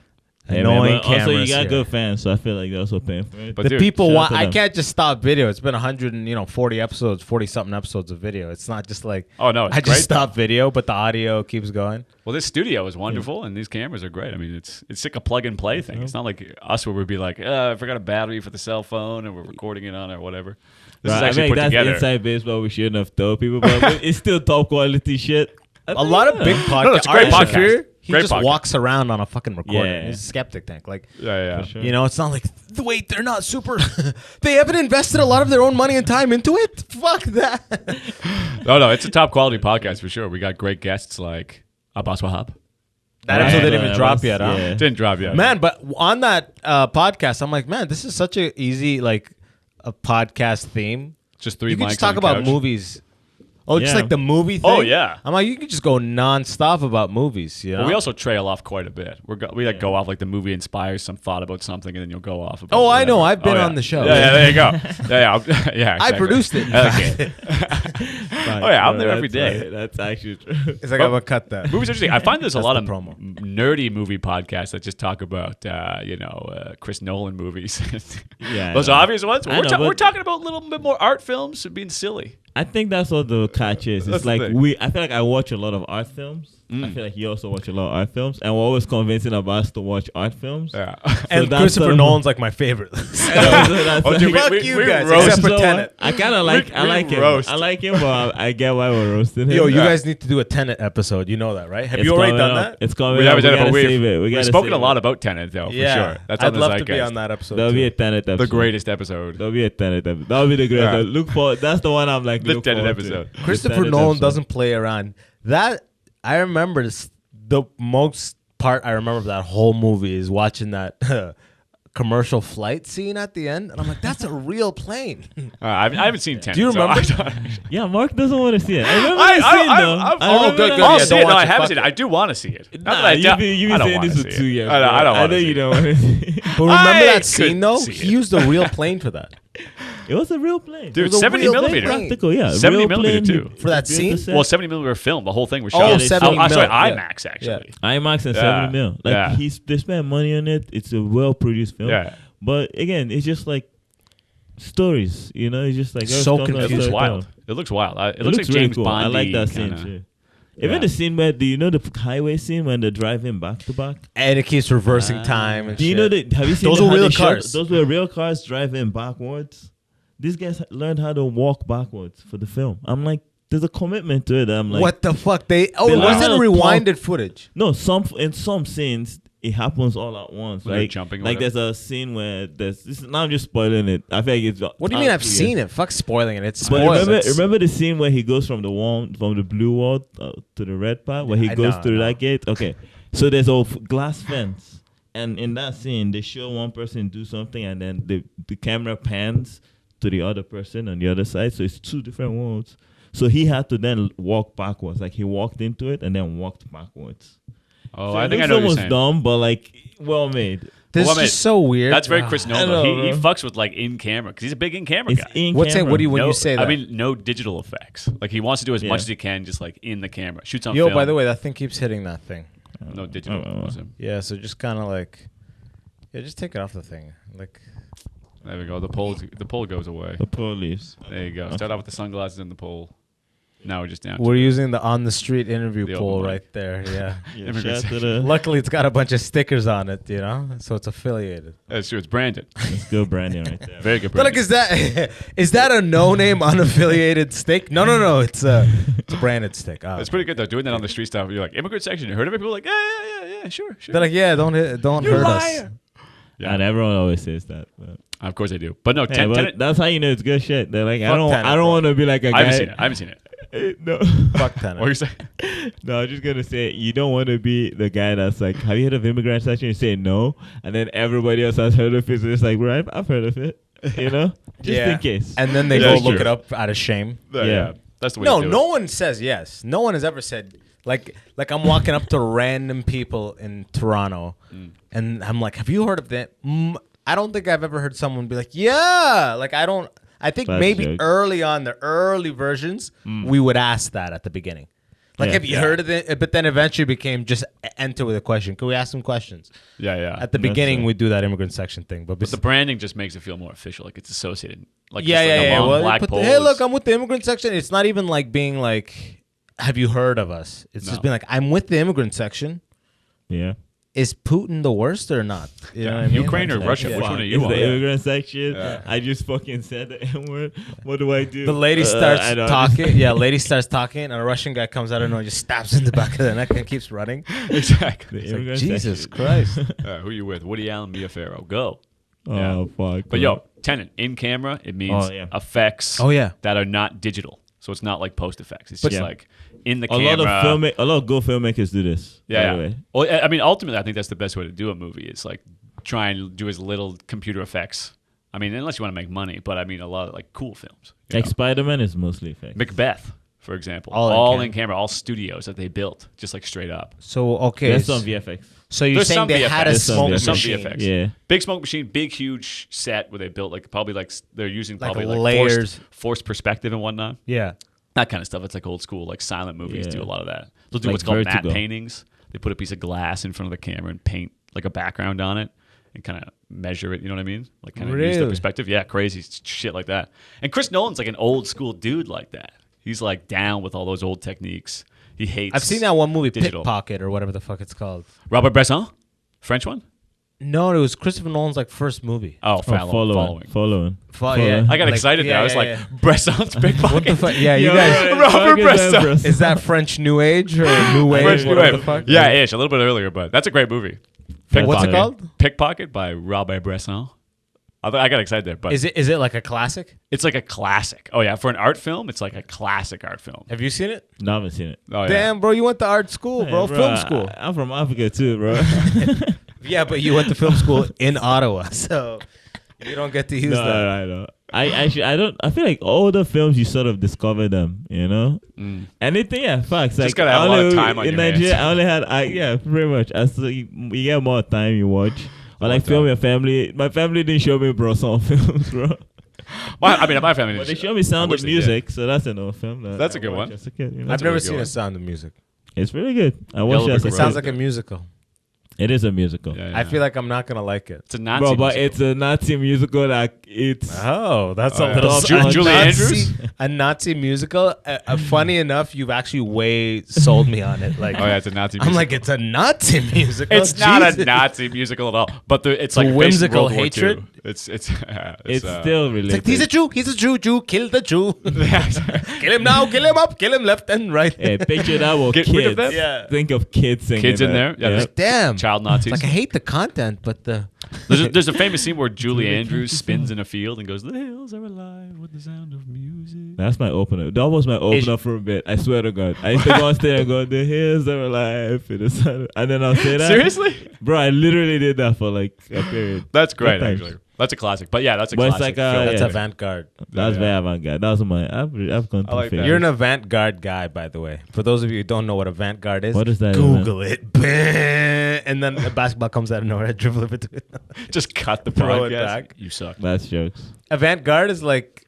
Hey, man, annoying but also, you cameras got here. good fans, so I feel like they're also paying for it. But the dude, people shout out want. to I them. can't just stop video. It's been 140 episodes, 40 something episodes of video. It's not just like Oh no, it's I great. just stopped video, but the audio keeps going. Well, this studio is wonderful, and these cameras are great. I mean, it's like a plug and play thing. It's not like us where we'd be like, I forgot a battery for the cell phone, and we're recording it on it or whatever. This is Right, actually I mean, put that's together. inside baseball. We shouldn't have told people, but it's still top quality shit. A lot of big podcasts. No, it's a great Ari podcast. Shaffir, he Great just podcast. walks around on a fucking recorder. Yeah. He's a skeptic tank. Like, Yeah. For sure. you know, it's not like, wait, they're not super. They haven't invested a lot of their own money and time into it. Fuck that. No, it's a top quality podcast for sure. We got great guests like Abbas Wahab. That Right, episode didn't even that drop was- yet, huh? yeah. Didn't drop yet. Man, but on that podcast, I'm like, man, this is such a easy like a podcast theme. Just 3 You mics can just on talk the about couch. movies. Oh, just Yeah. like the movie thing. Oh, yeah. I'm like, you can just go nonstop about movies. You know. But we also trail off quite a bit. We like go off like the movie inspires some thought about something, and then you'll go off. About Oh, I know. whatever. I've been Oh, yeah. on the show. Yeah, there you go. Yeah. I Exactly. produced it. Okay. Oh yeah, I'm there every day. Right. That's actually true. It's like I'm gonna cut that. Movies are interesting. I find there's a That's lot the of promo. nerdy movie podcasts that just talk about, Chris Nolan movies. Yeah, I Those know. obvious ones. I know, We're but- talking about a little bit more art films and being silly. I think that's what the catch is. That's It's the like thing. I feel like I watch a lot of art films. I feel like you also watch a lot of art films, and we're always convincing us to watch art films. Yeah. And that's Christopher sort of- Nolan's like my favorite. Oh, dude, Fuck we you guys, roast- except for So, Tenet. I kind of like I we like him. roast. I like him, but I get why we're roasting him. Yo, you Yeah. guys need to do a Tenet episode. You know that, right? Have It's you already coming done up. that? It's coming. We up. haven't done it, gotta but save it. we've gotta spoken save a lot it. about Tenet, though, Yeah, for sure. That's I'd on the love to be zeitgeist. on that episode. That'll too. be a Tenet episode. The greatest episode. That'll be a Tenet episode. That'll be the greatest. Yeah. Look for. That's the one I'm like. The look Tenet forward to. episode. The Christopher Tenet Nolan episode. doesn't play around. That I remember the most part I remember of that whole movie is watching that commercial flight scene at the end, and I'm like, that's a real plane. I haven't seen Tenet. Do you so I remember? don't- Yeah, Mark doesn't want to see it. I remember I- that scene I- though. I'm- I oh, remember good, that good. I'll Yeah, see don't it. No, watch I it. haven't Fuck seen it. it. I do want to see it. Not that Nah, I you've don't- been I don't saying wanna this for see 2 it. years. I know I know wanna you see don't want to see it. But remember I that scene could though? see He it. used a real plane for that. It was a real plane. Dude, It was a 70 real millimeter. plane. Practical, yeah. 70 real millimeter, plane. too. For that Built scene? the set. Well, 70 millimeter film. The whole thing was Oh, shot. 70 I'm sorry, mil, yeah. IMAX actually. IMAX and Yeah. 70 mil. Like Yeah. they spent money on it. It's a well produced film. Yeah. But again, it's just like stories. You know, it's just like So comes out It looks confusing. wild. It looks wild. It looks like really James cool. Bond. I like that scene kinda. too. Even Yeah. the scene where do you know the highway scene when they're driving back to back? And it keeps reversing time and Do you shit. know that? Have you seen Those the- were how real they showed- cars. Those were real cars driving backwards. These guys learned how to walk backwards for the film. I'm like, there's a commitment to it. I'm like, what the fuck? It They learn wasn't how to rewinded footage. No, in some scenes it happens all at once. When they're Like jumping or like whatever? there's a scene where now I'm just spoiling it. I feel like it's. What do you mean I've seen it? Fuck spoiling it. It's But spoiled. remember the scene where he goes from the blue wall to the red part where he I goes know, through I know. that gate. Okay, so there's a glass fence, and in that scene they show one person do something, and then the camera pans to the other person on the other side. So it's two different worlds. So he had to then walk backwards. Like he walked into it and then walked backwards. Oh, So I think I it's know what you're almost saying. dumb, but like well made. This Well, is I mean, just so weird. That's very Chris I Nolan. know, He bro. fucks with like in camera because he's a big in camera It's guy. in What's that? camera. What do you when no, you say that? I mean, no digital effects. Like he wants to do as Yeah. much as he can, just like in the camera. Shoots on Yo, film. by the way, that thing keeps hitting that thing. no digital. Yeah, so just kind of like, yeah, just take it off the thing. Like, There we go. The pole goes away. The police. There you go. Start off with the sunglasses and the pole. Now we're just down. we're using the on the street interview The poll open mic. right there. Yeah. Immigrant Shout out to the- Luckily, it's got a bunch of stickers on it, you know, so it's affiliated. That's true. It's branded. Let's go branding right there. Very good But like, branding. is that a no name unaffiliated stick? No. It's a branded stick. Oh. It's pretty good though. Doing that on the street stuff. You're like Immigrant Section. You heard of it? People are like, yeah, sure. They're like, yeah, don't hurt us. Yeah, And everyone always says that. But. of course they do. But no, Yeah, but Tenet. that's how you know it's good shit. They're like, I Fuck don't Tenet, bro. want to be like a I guy. haven't seen it. No, Fuck What are Tenet. you saying? no, I'm just gonna say you don't want to be the guy that's like, have you heard of Immigrant Section? You say no, and then everybody else has heard of it. So it's like, right, I've heard of it. You know, just Yeah. in case. And then they Yeah, go look sure. it up out of shame. Yeah. That's the way. No, to do no it. one says yes. No one has ever said like I'm walking up to random people in Toronto, and I'm like, "Have you heard of that?" I don't think I've ever heard someone be like, "Yeah." Like I don't. I think That's maybe joke. early on the early versions, we would ask that at the beginning. Like, Yeah. have you heard of it? But then eventually became just enter with a question. Can we ask some questions? Yeah. At the That's beginning, right. we do that immigrant section thing. But, But the branding just makes it feel more official. Like it's associated. Like yeah, just like a long Well, black you put pole. hey, is- look, I'm with the immigrant section. It's not even like being like, have you heard of us? It's No. just being like, I'm with the immigrant section. Yeah. Is Putin the worst or not? You know what I mean? Ukraine or Like, Russia? yeah. Which one are It's you on? the immigrant section. Yeah. I just fucking said the N word. What do I do? The lady starts I know, talking. Yeah, lady starts talking, and a Russian guy comes out of nowhere, just stabs in the back of the neck and keeps running. Exactly. The It's like, immigrant Jesus section. Christ. Who you with? Woody Allen, Mia Farrow. Go. Oh fuck. But yo, Tenet in camera, it means Oh, yeah. effects Oh, yeah. that are not digital. So it's not like post effects. It's But- just Yeah. like in the a camera. a lot of good filmmakers do this. by the Yeah. way. Well, I mean, ultimately, I think that's the best way to do a movie. It's like try and do as little computer effects. I mean, unless you want to make money, but I mean, a lot of like cool films. you Like know? Spider-Man is mostly effects. Macbeth, for example, All in all camera. in camera, all studios that they built, just like straight up. So, okay. There's some VFX. So you're There's saying some they VFX. had a There's some smoke VFX. Some machine. VFX. Yeah. Big smoke machine, big huge set where they built like probably like they're using Like probably like layers. forced perspective and whatnot. Yeah. That kind of stuff. It's like old school, like silent movies Yeah. do a lot of that. They'll do Like what's called Vertigo. matte paintings. They put a piece of glass in front of the camera and paint like a background on it and kind of measure it. You know what I mean? Like kind of use Really? the perspective. Yeah, crazy shit like that. And Chris Nolan's like an old school dude like that. He's like down with all those old techniques. He hates. I've seen that one movie, digital. Pickpocket or whatever the fuck it's called. Robert Bresson, French one. No, it was Christopher Nolan's like first movie. Oh, following. Yeah. I got excited there. I was like, Bresson's Pickpocket. What the fuck? Yeah, you Yo, guys. Robert Bresson. Is that French New Age or New Wave? French New whatever Wave. the fuck? Yeah, ish. A little bit earlier, but that's a great movie. What's it called? Pickpocket by Robert Bresson. I got excited there, but Is it like a classic? it's like a classic. Oh yeah, for an art film, it's like a classic art film. Have you seen it? No, I haven't seen it. Oh yeah. Damn, bro, you went to art school, bro. Hey, Film school. I'm from Africa too, bro. Yeah, but you went to film school in Ottawa, so you don't get to use No, that. I know. I don't. I feel like all the films you sort of discover them, you know. Anything, yeah, facts. Just like, gotta have I a lot of only- time on in your hands. Nigeria. I only had, yeah, pretty much. So you get more time you watch. Or like film your family. My family didn't show me Bresson films, bro. My family. But they didn't- show me Sound I of wish they Music, so that's another film. That's a I good watched one. as a kid, you know? I've a never really seen good a one. Sound of Music. It's really good. I watched Yellow it as Brick a It sounds kid. like a musical. It is a musical. did. I feel like I'm not gonna like it. it's a Nazi. Bro, but musical. it's a Nazi musical that it's Oh, that's Oh, a yeah. little Julie Nazi- Andrews? A Nazi musical. Funny enough, you've actually way sold me on it. Like, Oh yeah, it's a Nazi. I'm musical. like, it's a Nazi musical. It's not a Jesus. Nazi musical at all. But it's like based in whimsical World War hatred? II. It's it's still still It's related. like, he's a Jew. He's a Jew. Jew, kill the Jew. Kill him now. Kill him up. Kill him left and right. Hey, picture that with Get rid of kids. them? Yeah. Think of kids singing Kids in that. there? Yeah, there's Damn. child Nazis. Like, I hate the content, but the There's a famous scene where Julie Andrews spins in a field and goes, "The hills are alive with the sound of music." That's my opener. That was my opener for a bit. I swear to God. I used to go on stage and go, "The hills are alive," and then I'll say that. Seriously? Bro, I literally did that for like a period. That's great, Sometimes. actually. That's a classic. But yeah, that's a But it's classic. like, film. that's yeah. avant-garde. That's Yeah. very avant-garde. That was my. I've gone I to like that. phase. You're an avant-garde guy, by the way. For those of you who don't know what avant-garde is, What is that, Google it. And then the basketball comes out of nowhere, dribble it between. Just cut the Throw it podcast. back. You suck. That's jokes. Avant-garde is like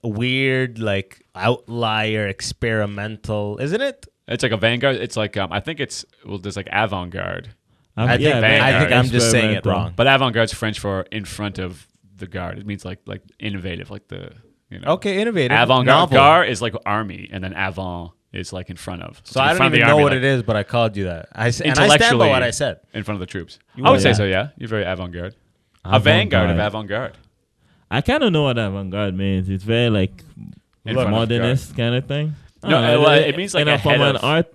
weird, like outlier, experimental, isn't it? It's like a vanguard. It's like I think it's there's like avant-garde, I think vanguard. I'm just saying it experimental. wrong. but avant-garde's French for in front of the guard. It means like innovative, like the Okay, innovative. Avant-garde Novel. gar is like army, and then avant is like in front of. So I don't even know what it is, but I called you that. And I stand by Intellectually what I said. in front of the troops. You I would are, say yeah. so. Yeah, you're very avant-garde. A vanguard of avant-garde. I kind of know what avant-garde means. It's very like In front of modernist kind of thing. No, well, it means like from ahead an of- art.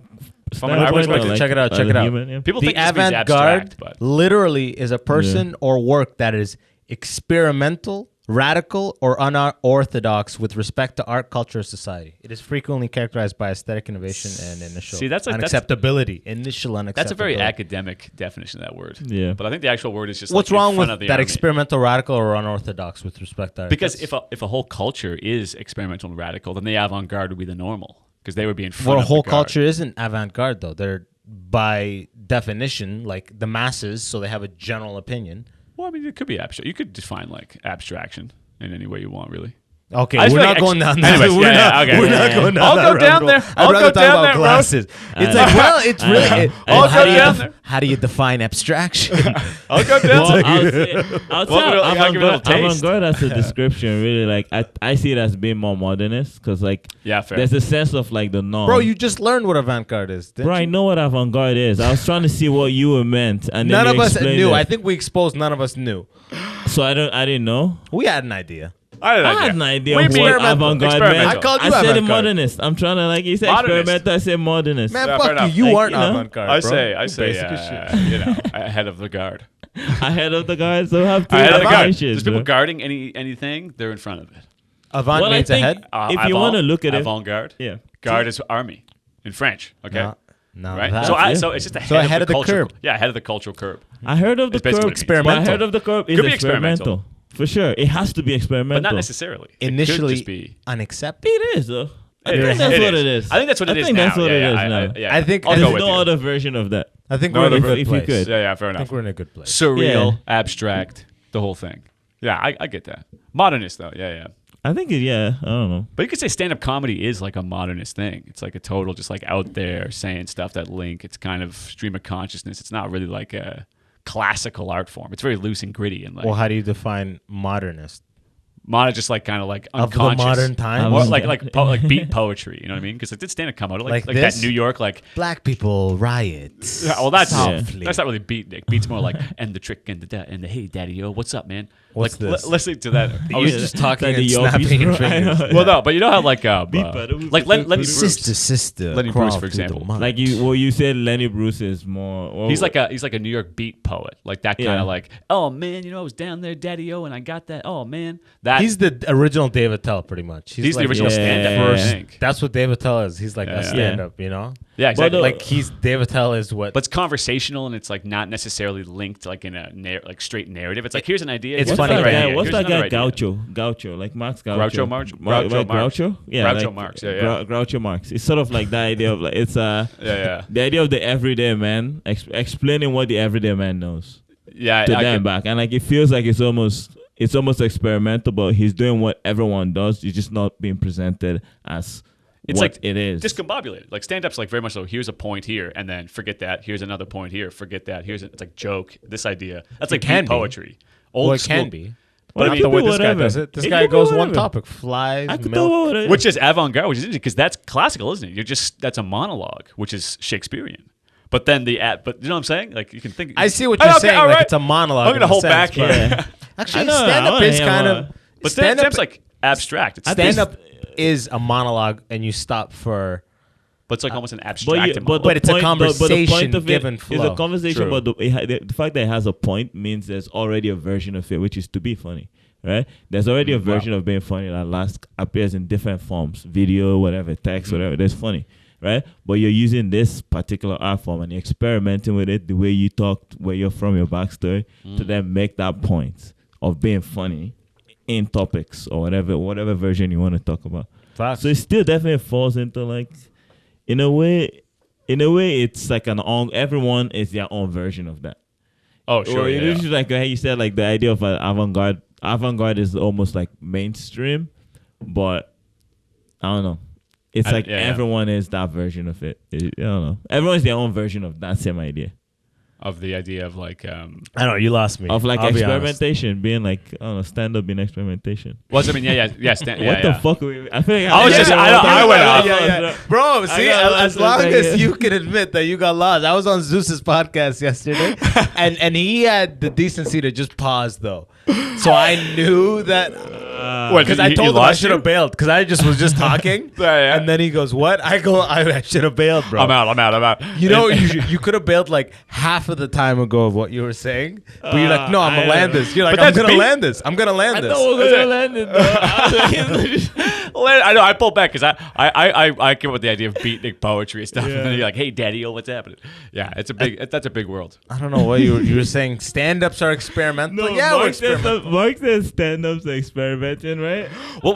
from an art standpoint, or perspective. Check it out, as check a it out. human, yeah. People The think this means avant-garde abstract, but literally is a person or work that is experimental, radical, or unorthodox with respect to art, culture, or society. It is frequently characterized by aesthetic innovation and initial See, that's like- that's- unacceptability. Initial unacceptability. that's a very academic definition of that word. Yeah. But I think the actual word is just What's like in wrong front with of the that army. experimental, radical, or unorthodox with respect to art? Because That's- if a whole culture is experimental and radical, then the avant-garde would be the normal because they would be in front well, a of whole the guard. culture isn't avant-garde though. They're by definition like the masses, so they have a general opinion. Well, I mean, it could be abstract. You could define like abstraction in any way you want, really. Okay, I just we're feel not like going down that. anyways, we're yeah, not, yeah, okay. we're not going down I'll that go rabbit down hole. there. I'd I'll rather go talk down about there, bro. glasses. It's like, well, it's really. I'll how go do you down there. how do you define abstraction? I'll go down Well, there. I'll Welcome to- I'll give it a avant-garde, taste. avant-garde as a description, really. Like I see it as being more modernist because like Yeah, fair. there's a sense of like the norm. Bro, you just learned what avant-garde is. Didn't Bro, I you? know what avant-garde is. I was trying to see what you were meant, and then None you of us explained knew. it. I think we exposed. None of us knew. So I didn't know. We had an idea. I I had an idea We of what experimental. avant-garde Experimental. meant. I called you I said avant-garde. modernist. I'm trying to like you said Modernist. experimental. I said modernist. Man, Yeah, fair fuck enough. you. You Like, aren't you know, avant-garde, I bro. say, Basic as shit. you know, ahead of the guard. Ahead of the guys, so have to Ahead of the guard. definitions, There's people bro. guarding anything, they're in front of it. Avant Well, I means think- ahead. If you wanna look at it- avant-garde. Yeah. Guard is army in French. Okay. No, Right. that- So it's just ahead, of the cultural, curb. Yeah, ahead of the cultural curb. I heard of the It's basically curb. experimental. But I heard of the curb is Could be experimental. For sure, it has to be experimental. But not necessarily. It could Initially just be. unaccepted. It is though. I It think is. that's It what is. it is. I think that's what it is I think now. that's what Yeah, it yeah, is now. yeah. I think I'll there's go There's with no you. other version of that. I think No we're in a other good if you place. could. Yeah, fair I enough. think we're in a good place. Surreal, Yeah. abstract, the whole thing. Yeah, I get that. Modernist though. Yeah. I think yeah. I don't know. But you could say stand-up comedy is like a modernist thing. It's like a total, just like out there saying stuff that link. It's kind of stream of consciousness. It's not really like a classical art form. It's very loose and gritty and like Well, how do you define modernist? Modern, just like kind of like Of the unconscious. modern times? Or like beat poetry. You know what I mean? Because like did stand-up come out Like like this? that New York like. Black people riot. Well, that's softly. that's not really beat, Nick. Beat's more like and the trick and the hey daddy yo, what's up, man? What's like this? Listen to that. You're just talking Like and the Yopis, snapping your bro. I know. fingers. Well, no, but you know how like Lenny Bruce. Sister, Lenny crawl Bruce, for through the example. mud. Like you said, Lenny Bruce is more. Well, He's like a New York beat poet, like that kind Yeah. of like, oh man, I was down there, Daddy-O, and I got that. Oh man, that He's the original Dave Attell, pretty much. he's the like original Yeah. stand-up. first. I think. That's what Dave Attell is. He's like Yeah. a stand-up, you know. Yeah, exactly. But, Like Dave Attell is what. But it's conversational and it's like not necessarily linked like in a like straight narrative. It's like here's an idea. It's here's funny, another right? idea, What's here's that guy? another idea. Gaucho, like Max Gaucho. Groucho Marx? Right, Groucho Marx. Groucho? Yeah, Groucho like, Marx, yeah. Groucho Marx. It's sort of like the idea of like it's Yeah. the idea of the everyday man explaining what the everyday man knows Yeah, to I them can- back, and like it feels like it's almost experimental, but he's doing what everyone does. It's just not being presented as It's what like it is. discombobulated. Like stand-up's like very much so. Here's a point here, and then forget that. Here's another point here. Forget that. It's like joke. This idea. That's like can beat be. poetry. Old Well, it school, can be. But I Not mean, the way it could this be guy whatever. does it. This It guy could be goes one whatever. topic: flies, I could milk. do whatever. which is avant-garde, which is interesting because that's classical, isn't it? That's a monologue, which is Shakespearean. But then but you know what I'm saying? Like you can think. I see what Oh, you're okay, saying. all Like right. it's a monologue. I'm gonna in a hold sense, back but- here. Yeah. Actually, I know, I stand-up wanna is hear kind more. of. But stand-up's like abstract. It's Stand-up is a monologue, and you stop for. but it's like almost an abstract. But it's a conversation of given It's flow. a conversation, True. but the fact that it has a point means there's already a version of it, which is to be funny, right? There's already a version of being funny that appears in different forms, video, whatever, text, whatever. That's funny, right? But you're using this particular art form and you're experimenting with it, the way you talk, where you're from, your backstory, to then make that point of being funny in topics or whatever version you want to talk about. Facts. So it still definitely falls into like, in a way, it's like everyone is their own version of that. Oh, sure. Or Yeah, it's just like how you said, like the idea of avant-garde. Avant-garde is almost like mainstream, but I don't know. It's like everyone is that version of it. I don't know. Everyone's their own version of that same idea. Of the idea of like, I don't know. You lost me. Of like I'll be honest. experimentation, being like, I don't know, stand-up being experimentation. what I mean, yeah. What the fuck? I feel like I was just- I went off. Yeah. Bro, see, got as lost long in a as second. you can admit that you got lost. I was on Zeus's podcast yesterday, and he had the decency to just pause though, so I knew that because I told him I should have bailed because I was just talking, Yeah. and then he goes, "What?" I go, "I should have bailed, bro." I'm out. You know, you could have bailed like half of the time ago of what you were saying, but you're like, "No, I'm gonna land this." You're like, But "I'm that's gonna beat- land this. I'm gonna land I this." thought we were gonna land it, though. I know. I pulled back because I came up with the idea of beatnik poetry and stuff. And then you're like, "Hey, Daddy, what's happening?" Yeah, that's a big world. I don't know what you were saying. Stand-ups are experimental. No, Yeah, we're Mark says experimental. Mark says stand-ups are experimenting, right? Well,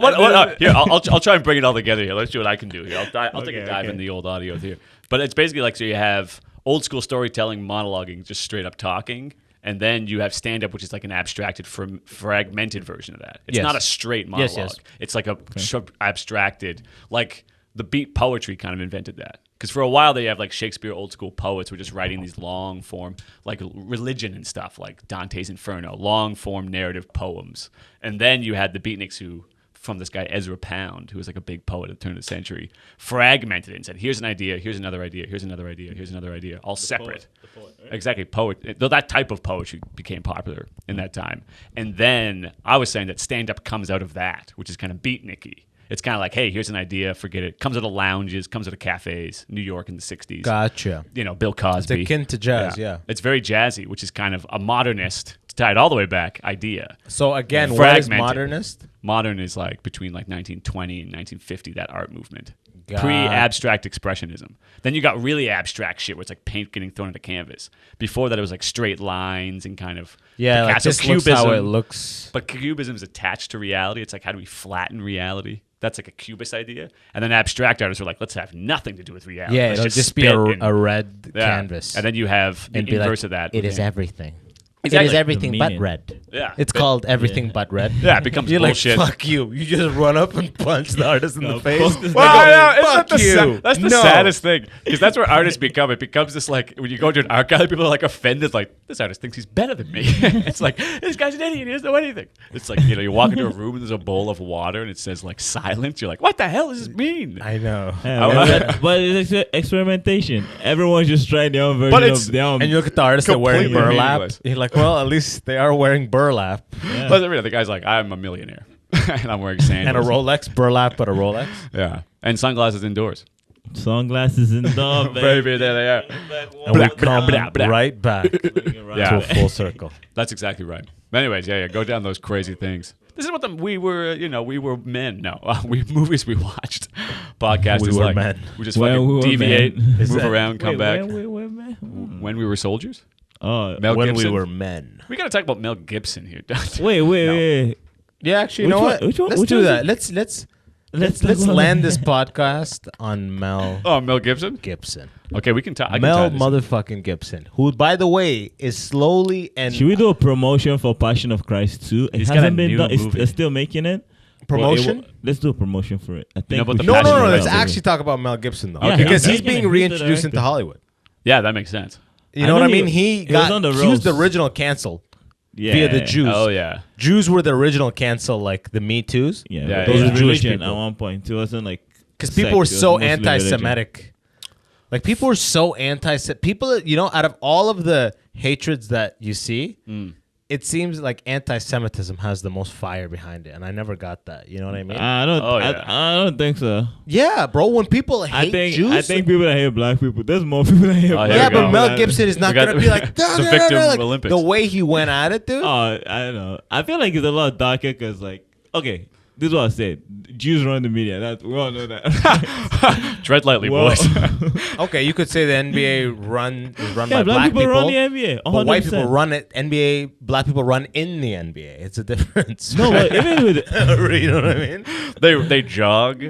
here I'll try and bring it all together here. Let's see what I can do here. I'll take a dive in the old audio here. But it's basically like so you have old school storytelling, monologuing, just straight up talking. And then you have stand-up, which is like an abstracted, fragmented version of that. It's Yes. not a straight monologue. Yes. It's like a abstracted, like the beat poetry kind of invented that. Because for a while they have like Shakespeare old school poets who were just writing these long form, like religion and stuff, like Dante's Inferno, long form narrative poems. And then you had the beatniks who, from this guy Ezra Pound, who was like a big poet at the turn of the century, fragmented it and said, here's an idea, here's another idea, here's another idea, here's another idea, all separate. Exactly, poet. Though that type of poetry became popular in that time. And then I was saying that stand-up comes out of that, which is kind of beatniky. It's kind of like, hey, here's an idea, forget it. Comes out of lounges, comes out of cafes, New York in the 60s. Gotcha. You know, Bill Cosby. It's akin to jazz, yeah. It's very jazzy, which is kind of a modernist, tied all the way back, idea. So again, what is Fragmented. modernist? Modern is like between like 1920 and 1950, that art movement. Got- Pre-abstract expressionism. Then you got really abstract shit where it's like paint getting thrown at a canvas. Before that, it was like straight lines and kind of Yeah, like Picasso this looks how it looks. But cubism is attached to reality. It's like, how do we flatten reality? That's like a cubist idea. And then abstract artists are like, let's have nothing to do with reality. Yeah, Let's it'll just be spit a and- red Yeah. canvas. And then you have the and be inverse like, of that. it is within. everything. Exactly. It is everything The but meaning. red. Yeah. It's called everything but red. Yeah, it becomes You're bullshit. like, fuck you. You just run up and punch the artist in the face. fuck this Well, They go, I know, fuck you. that's the No. saddest thing, because that's where artists become. It becomes this like when you go to an art gallery, people are like offended, like this artist thinks he's better than me. It's like this guy's an idiot. He doesn't know anything. It's like you walk into a room and there's a bowl of water and it says like silence. You're like, what the hell does this mean? I know. Yeah, but it's experimentation. Everyone's just trying their own version it's- of their own. And you look at the artists that are wearing Completely burlap. meaningless. You're like, well, at least they are wearing burlap. Yeah. But the guy's like, I'm a millionaire and I'm wearing sandals And a Rolex, burlap, but a Rolex. Yeah, and sunglasses indoors. Sunglasses in the Baby, there they are. And we Blah, come blah, blah. right back Yeah. to a full circle. That's exactly right. But anyways, yeah, go down those crazy things. This is what we were men. No, movies we watched. Podcast We is were like men. we just When fucking we were deviate, men. move that- around, come back. When When we were soldiers. Oh, Mel When Gibson. we were men. We got to talk about Mel Gibson here. don't we? wait. Yeah, actually, you Which know one- what? which one- Let's which do one is that. it? Let's talk about land it. this podcast on Mel Oh, Mel Gibson. Gibson. Okay, we can talk. Mel motherfucking Gibson, who, by the way, is slowly and Should we do a promotion for Passion of Christ 2? It He's got hasn't a been new done. movie. It's still making it. promotion? Well, let's do a promotion for it. I think about we the should No, Passion no, of no. Christ Let's movie. actually talk about Mel Gibson though, Okay. because I'm he's taking being it. He's the reintroduced into director. Hollywood. Yeah, that makes sense. You I know what know I mean? he was on the He was the ropes. original cancel Yeah. via the Jews. Oh yeah. Jews were the original cancel, like the Me Too's, Yeah, Yeah, but those yeah. are Jewish religion people. At one point. It wasn't like because sect, people were it was so mostly religion. anti-Semitic. Like people were so anti-Semitic. People, out of all of the hatreds that you see, it seems like anti-Semitism has the most fire behind it, and I never got that. You know what I mean? I don't. Oh, yeah. I don't think so. Yeah, bro. When people hate Jews, I think people that hate black people. There's more people that hate. Oh, black here yeah, we but go. Mel Gibson is not We got- gonna be like It's a victim like, Olympics. the way he went at it, dude. Oh, I don't know. I feel like it's a lot darker because, like, okay, this is what I said. Jews run the media. We all know that. Tread lightly, Well, boys. Okay, you could say the NBA is run yeah, by black people. run the NBA. 100%. But white people run it. NBA, black people run in the NBA. It's a difference. No, but even with you know what I mean? they jog.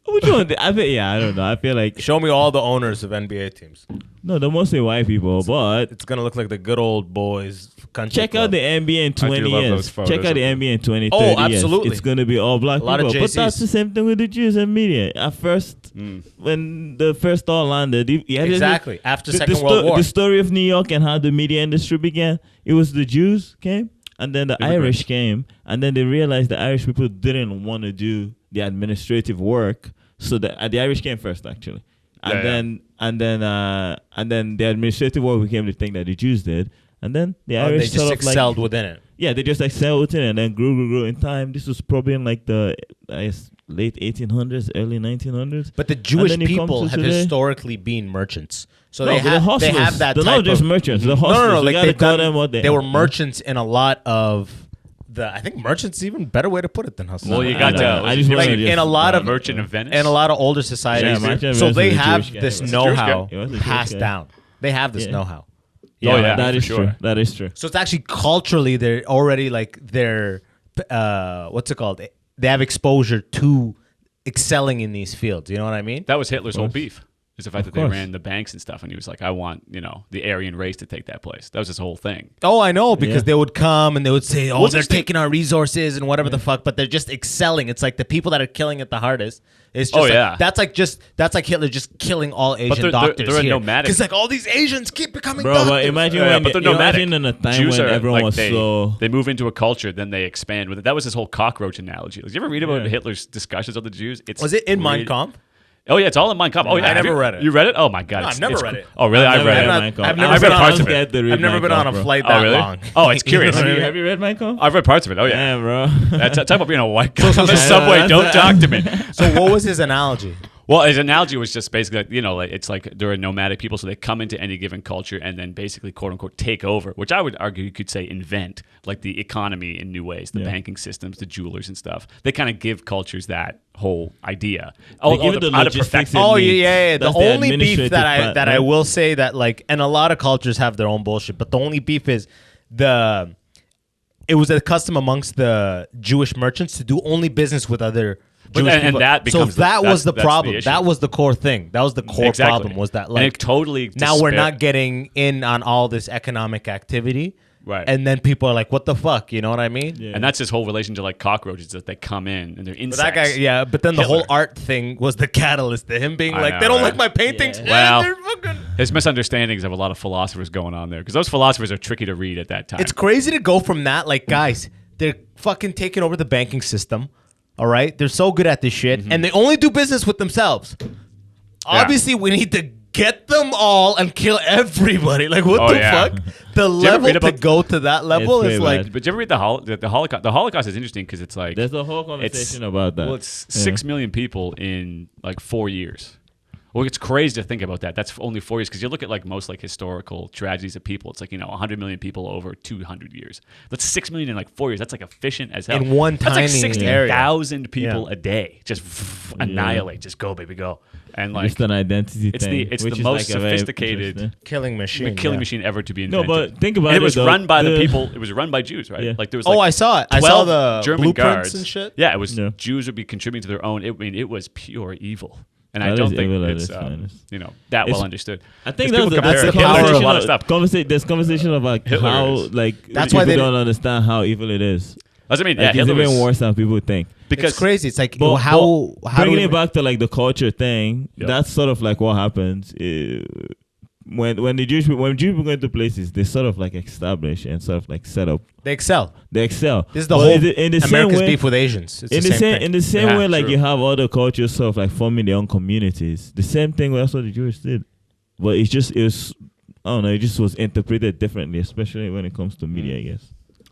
which one? I don't know. I feel like Show me all the owners of NBA teams. no, they're mostly white people. But It's gonna look like the good old boys country. check out club. the NBA in I do 20 love years. those photos Check out the of them. NBA in 20, Oh, 30 years. absolutely. It's gonna be all black A lot of people. But JCs. that's the same thing with the Jews and media. At first, when the first all landed, Exactly. After Second World War. The story of New York and how the media industry began. It was the Jews came, and then the Immigrants. Irish came, and then they realized the Irish people didn't want to do the administrative work. So the Irish came first, actually, and then the administrative work became the thing that the Jews did, and then the Oh, Irish they just sort of excelled like, within it. yeah, they just excelled within it and then grew in time. This was probably in like the late 1800s, early 1900s. But the Jewish then you come people to have today- historically been merchants, so No, they but the have hustlers, that they're type not just of merchants. They're no, hustlers. like You gotta they've call done- them what they were merchants in a lot of the. I think merchants is even a better way to put it than hustlers. Well, you I got know. to. I just like wanna just- in a lot of Merchant of Venice. in a lot of older societies, Yeah, Merchant of so Venice they was a have Jewish guy. this He was a Jewish know-how guy. He was a Jewish passed guy. down. They have this Yeah. know-how. Oh, yeah. that for is sure. true. That is true. So it's actually culturally they're already like they're what's it called? They have exposure to excelling in these fields. You know what I mean? That was Hitler's whole course. beef. Is the fact Of that course. they ran the banks and stuff, and he was like, "I want, the Aryan race to take that place." That was his whole thing. Oh, I know, because Yeah. they would come and they would say, "Oh, What's they're this thing? taking our resources and whatever the fuck," but they're just excelling. It's like the people that are killing it the hardest. It's just Oh, like, yeah. that's like Hitler just killing all Asian they're- doctors they're a here. nomadic. Because like all these Asians keep becoming Bro, doctors. but imagine Yeah, when but they're nomadic. imagine in a time Jews when are everyone like was so they move into a culture, then they expand with it. That was his whole cockroach analogy. Like, you ever read about Yeah. Hitler's discussions of the Jews? Was it in Mein great. Kampf? Oh yeah, it's all in Mein Kampf. Oh yeah, I have never you- read it. You read it? Oh my god, No, I've never read it. Oh really? I've read it. I've never I've been read on parts a- of it. I've never been on a flight that Oh really? long. Oh, it's curious. You know what I mean? Have you read Mein Kampf? I've read parts of it. Oh yeah. Yeah, bro. Talk about being a white guy on the so- subway. that's- Don't talk to me. So what was his analogy? Well, his analogy was just basically, like, it's like they're a nomadic people, so they come into any given culture and then basically, quote unquote, take over, which I would argue you could say invent, like the economy in new ways, the banking systems, the jewelers and stuff. They kind of give cultures that whole idea. give it the how to logistics perfect it it. Oh needs. yeah. The That's the only beef administrative that I part, that I right? will say that like, and a lot of cultures have their own bullshit, but the only beef is it was a custom amongst the Jewish merchants to do only business with other But Jewish and people. that becomes so that was the that's problem. issue. That was the core thing. That was the core Exactly. problem. Was that And like it totally now we're despair- not getting in on all this economic activity. Right. And then people are like, what the fuck? You know what I mean? Yeah. And that's his whole relation to like cockroaches, that they come in and they're But insects. that guy, yeah, but then the Hitler. whole art thing was the catalyst to him being I like, know, they don't right? like my paintings. Yeah. Well, they're fucking... His misunderstandings of a lot of philosophers going on there, because those philosophers are tricky to read at that time. It's crazy to go from that, like, guys, they're fucking taking over the banking system, all right? They're so good at this shit, and they only do business with themselves. Obviously, we need to get them all and kill everybody. Like, what Oh, the yeah. fuck? The you ever level read to about- go to that level It's is pretty like... bad. But did you ever read the Holocaust? The Holocaust is interesting because it's like There's a whole conversation about that. Well, it's 6 million people in like 4 years. Well, it's crazy to think about that. That's only 4 years because you look at like most like historical tragedies of people. It's like 100 million people over 200 years. That's 6 million in like 4 years. That's like efficient as hell. In one That's like tiny 60,000 people Yeah. a day. Just annihilate. Just go, baby, go. And like Just an identity it's thing. it's which the is, most like, a very sophisticated interesting- killing machine. killing yeah. machine ever to be No, invented. but think about and it. it was though. run by the people. It was run by Jews, right? Yeah. Like there was. Oh, Like I saw it. I saw 12 the German blueprints guards and shit. Yeah, it was Yeah. Jews would be contributing to their own. It was pure evil, and I That don't is think evil at it's its finest. that It's- well understood. I think 'Cause that's people the compare power Hitler to of a lot of stuff. There's conversation about Hitler how is- That's why people they don't understand how evil it is. That's what I mean. Like, Yeah, it's Hitler even was, worse than people think. because It's crazy. It's like, But, how do bringing we... it back to like the culture thing, Yep. that's sort of like what happens when the Jewish when Jews go into places, they sort of like establish and sort of like set up. They excel. They excel. This is the But whole is it in the same America's way, beef with Asians. It's in the same thing. in the same Yeah, way, like true. you have other cultures sort of like forming their own communities. The same thing. That's what the Jewish did, but it was I don't know. It just was interpreted differently, especially when it comes to media, I guess.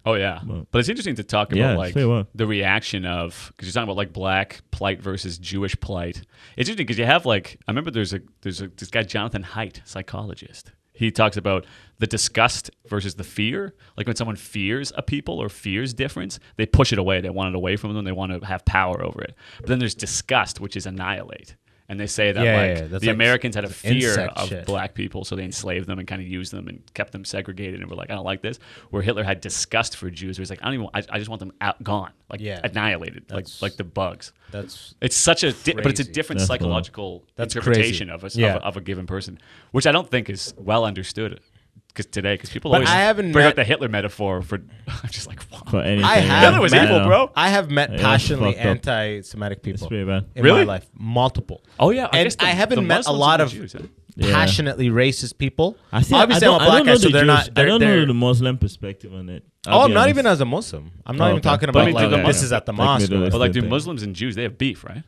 oh yeah, Well, but it's interesting to talk yeah, about like say what. the reaction of because you're talking about like black plight versus Jewish plight. It's interesting because you have like I remember there's this guy Jonathan Haidt, psychologist. He talks about the disgust versus the fear. Like when someone fears a people or fears difference, they push it away. They want it away from them. They want to have power over it. But then there's disgust, which is annihilate. And they say that That's the like Americans had a fear insect of shit. black people, so they enslaved them and kind of used them and kept them segregated. And were like, I don't like this. Where Hitler had disgust for Jews, where he's like, I just want them out, gone, like annihilated, like the bugs. That's It's such a, but it's a crazy. different That's psychological That's interpretation crazy. of a given person, which I don't think is well understood. Because people But always I haven't bring met- out the Hitler metaphor for. I'm just like, wow. For anything, I have Hitler was met- evil, bro. I have met Yeah, passionately fucked up. anti-Semitic It's people pretty bad. in Really? my life. Multiple. Oh yeah, And guess the I haven't met a Muslims lot and of the Jews, huh? Yeah. passionately racist people. I Obviously, I'm a black guy, so they're not. I don't know they're- the Muslim perspective on it. Oh, I'm not even as a Muslim. I'm not Oh, even okay. talking But I about mean, like do the this is at the Like mosque. Middle or- East. But like, do thing. Muslims and Jews they have beef, right?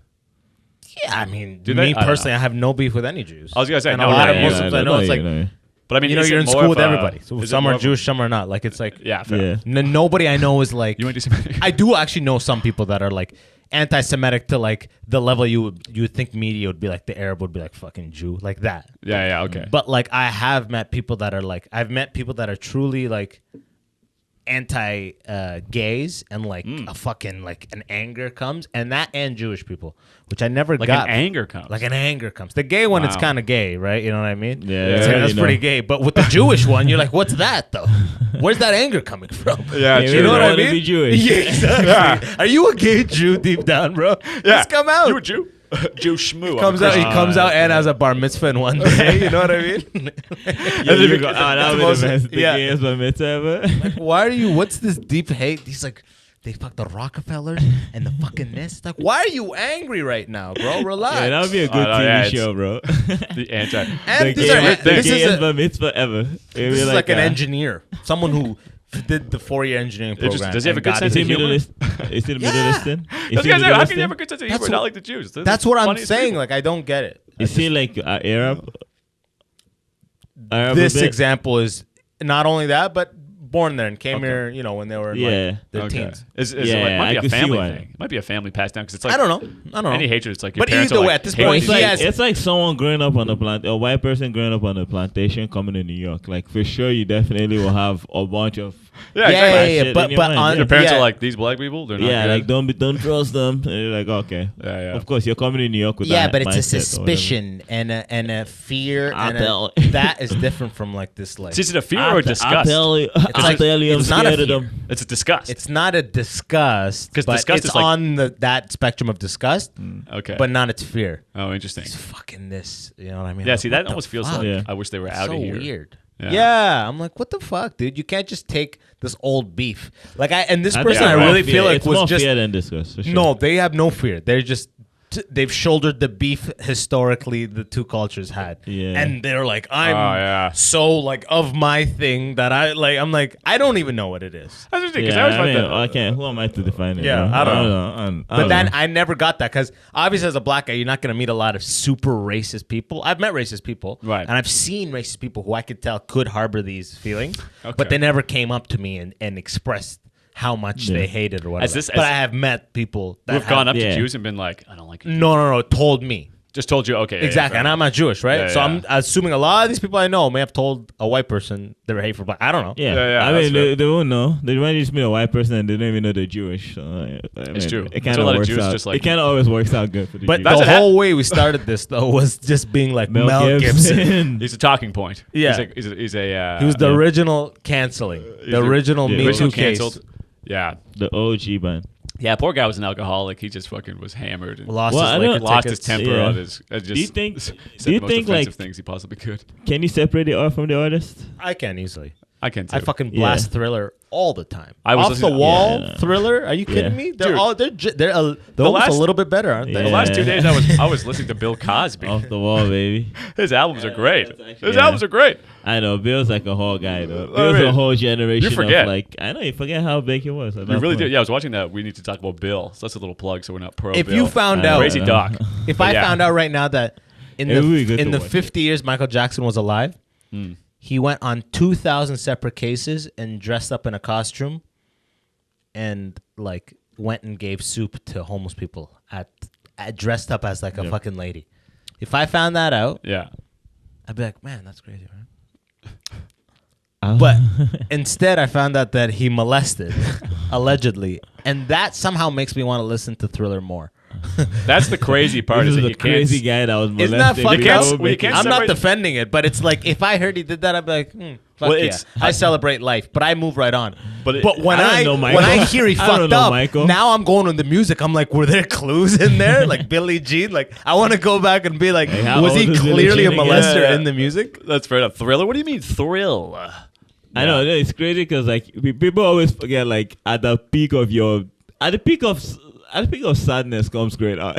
Yeah, I mean, Do me they? I don't personally, know. I have no beef with any Jews. I was gonna say, and no, a lot right, of yeah, Muslims I know. It's like But I mean, is you're it in more school of with a- everybody. So is it some more are of a- Jewish, some are not. Like it's like Yeah, fair. Yeah. nobody I know is like. You went to Semitic? I do actually know some people that are like anti-Semitic to like the level you would think media would be like the Arab would be like fucking Jew like that. Yeah, okay. But like I have met people that are like I've met people that are truly like anti-gays and like a fucking like an anger comes and Jewish people, which I never like got. an anger comes. Like an anger comes. The gay one, it's Wow. kind of gay, right? You know what I mean? Yeah, It's yeah, like, that's you know. pretty gay. But with the Jewish one, you're like, what's that though? Where's that anger coming from? Yeah, Yeah, You know what I wanna mean? be Jewish. Yeah, exactly. Are you a gay Jew deep down, bro? Just come out. You a Jew? Jew schmoo. He comes out and has a bar mitzvah in one day. You know what I mean? Yeah, you go, that would most- be the best. The yeah. gayest bar mitzvah ever. Why are you? What's this deep hate? He's like, they fucked the Rockefellers and the fucking this. Like, why are you angry right now, bro? Relax. Yeah, that would be a good no, TV yeah, show, bro. the anti. And the these are- gayest, this is gayest a- bar mitzvah ever. This is like an engineer, someone who did the 4-year engineering program. Does he have a and good got sense his of Middle humor? East? Is it Middle Yeah. Eastern? Those guys, how can you have a good sense of humor That's and not what- like the Jews? That's what I'm Funniest saying. people. Like, I don't get it. Is he like Arab? Arab This a bit? example is not only that, but born there and came here, you know, when they were in, Yeah. like their Okay. teens. Is Yeah, it might I be a could see family why. thing. It might be a family passed down because it's like I don't know. any hatred. It's like your But parents either are way, like, at this hate point, each It's he other. has- it's like someone growing up on a white person growing up on a plantation coming to New York. Like for sure, you definitely will have a bunch of Yeah, yeah, exactly. yeah, Shit but in your but mind. on Your parents yeah. are like, these black people, they're not yeah, good. like don't trust them. And you're like, okay, Yeah. Of course, you're coming to New York with yeah, that but it's a mindset or whatever. suspicion and a fear I and tell- that is different from like this like Is it a fear or a I disgust? tell you, like- I tell you, I'm it's not a scared of fear. them. It's a disgust. it's not a disgust, 'Cause but disgust it's is like- on that spectrum of disgust, okay. but not its fear. oh, interesting. It's fucking this, you know what I mean? Yeah, Like, see, what that the almost feels fuck? like Yeah. I wish they were It's out so of here. weird. Yeah. I'm like, what the fuck, dude? You can't just take this old beef. Like this I person, think I it's really more feel fear. like it's was more just fear than disgust. For sure. no. They have no fear. They're just they've shouldered the beef historically the two cultures had, and they're like, I'm so like of my thing that I'm like I don't even know what it is. That's interesting because I always find that. I can't. Who am I to define it? Yeah, bro? I don't know. I But don't then know. I never got that because obviously as a black guy, you're not going to meet a lot of super racist people. I've met racist people, Right. and I've seen racist people who I could tell could harbor these feelings, Okay. but they never came up to me and expressed how much they hated or whatever. As but I have met people that We've gone up yeah. to Jews and been like, I don't like you. No, told me. Just told you, okay. Exactly, and I'm not Jewish, right? Yeah, so yeah. I'm assuming a lot of these people I know may have told a white person they were hateful black. I don't know. Yeah, Yeah, I that's mean, fair. they won't know. They might just meet a white person and they don't even know they're Jewish. So, It's true. It There's kind a of lot of works Jews out. just like- it kind of always works out good for the But Jews. the That's a whole way we started this though was just being like Mel Gibson. He's a talking point. Yeah. He's a He was the original canceling, the original Me original Too case. canceled. Yeah. the OG band. Yeah, poor guy was an alcoholic. He just fucking was hammered and Lost Well, his I liquor don't- lost his tickets. temper Yeah. on his. Just Do you think- said do you the most think, offensive like- things he possibly could? Can you separate the art from the artist? I can easily. I can too. I fucking blast Yeah. Thriller all the time. I was Off the listening to- wall Yeah. Thriller. Are you kidding Yeah. me? They're Dude. all they're almost last- a little bit better, aren't they? The Yeah. last 2 days I was listening to Bill Cosby. Off the wall, baby. His albums are great. that's actually- His yeah. albums are great. I know Bill's like a whole guy though. Bill's mean, a whole generation you forget. of like I know you forget how big he was. You really do. Yeah, I was watching that. We need to talk about Bill. So that's a little plug. So we're not pro. If Bill. you found I out, know. Crazy Doc. if But I yeah. found out right now that in It would be good the to watch 50 years Michael Jackson was alive, he went on 2,000 separate cases and dressed up in a costume, and like went and gave soup to homeless people at dressed up as like a fucking lady. If I found that out, Yeah. I'd be like, man, that's crazy, right? Uh, But instead, I found out that he molested, allegedly, and that somehow makes me want to listen to Thriller more. That's the crazy part. this is is that a you can't crazy guy that was molested. Isn't that fucked can't- up? well, you can't I'm not separate- defending it, but it's like if I heard he did that, I'd be like, fuck Well, yeah. it's- I celebrate life, but I move right on. But when I don't know, Michael. when I hear he I don't fucked know, up, Michael. now I'm going on the music. I'm like, were there clues in there, like Billie Jean? Like I want to go back and be like, Hey, how was he old is Billie clearly a Jean again? molester Yeah. in the music? That's fair enough. Thriller? What do you mean thrill? I know it's crazy because like people always forget like at the peak of sadness comes great art.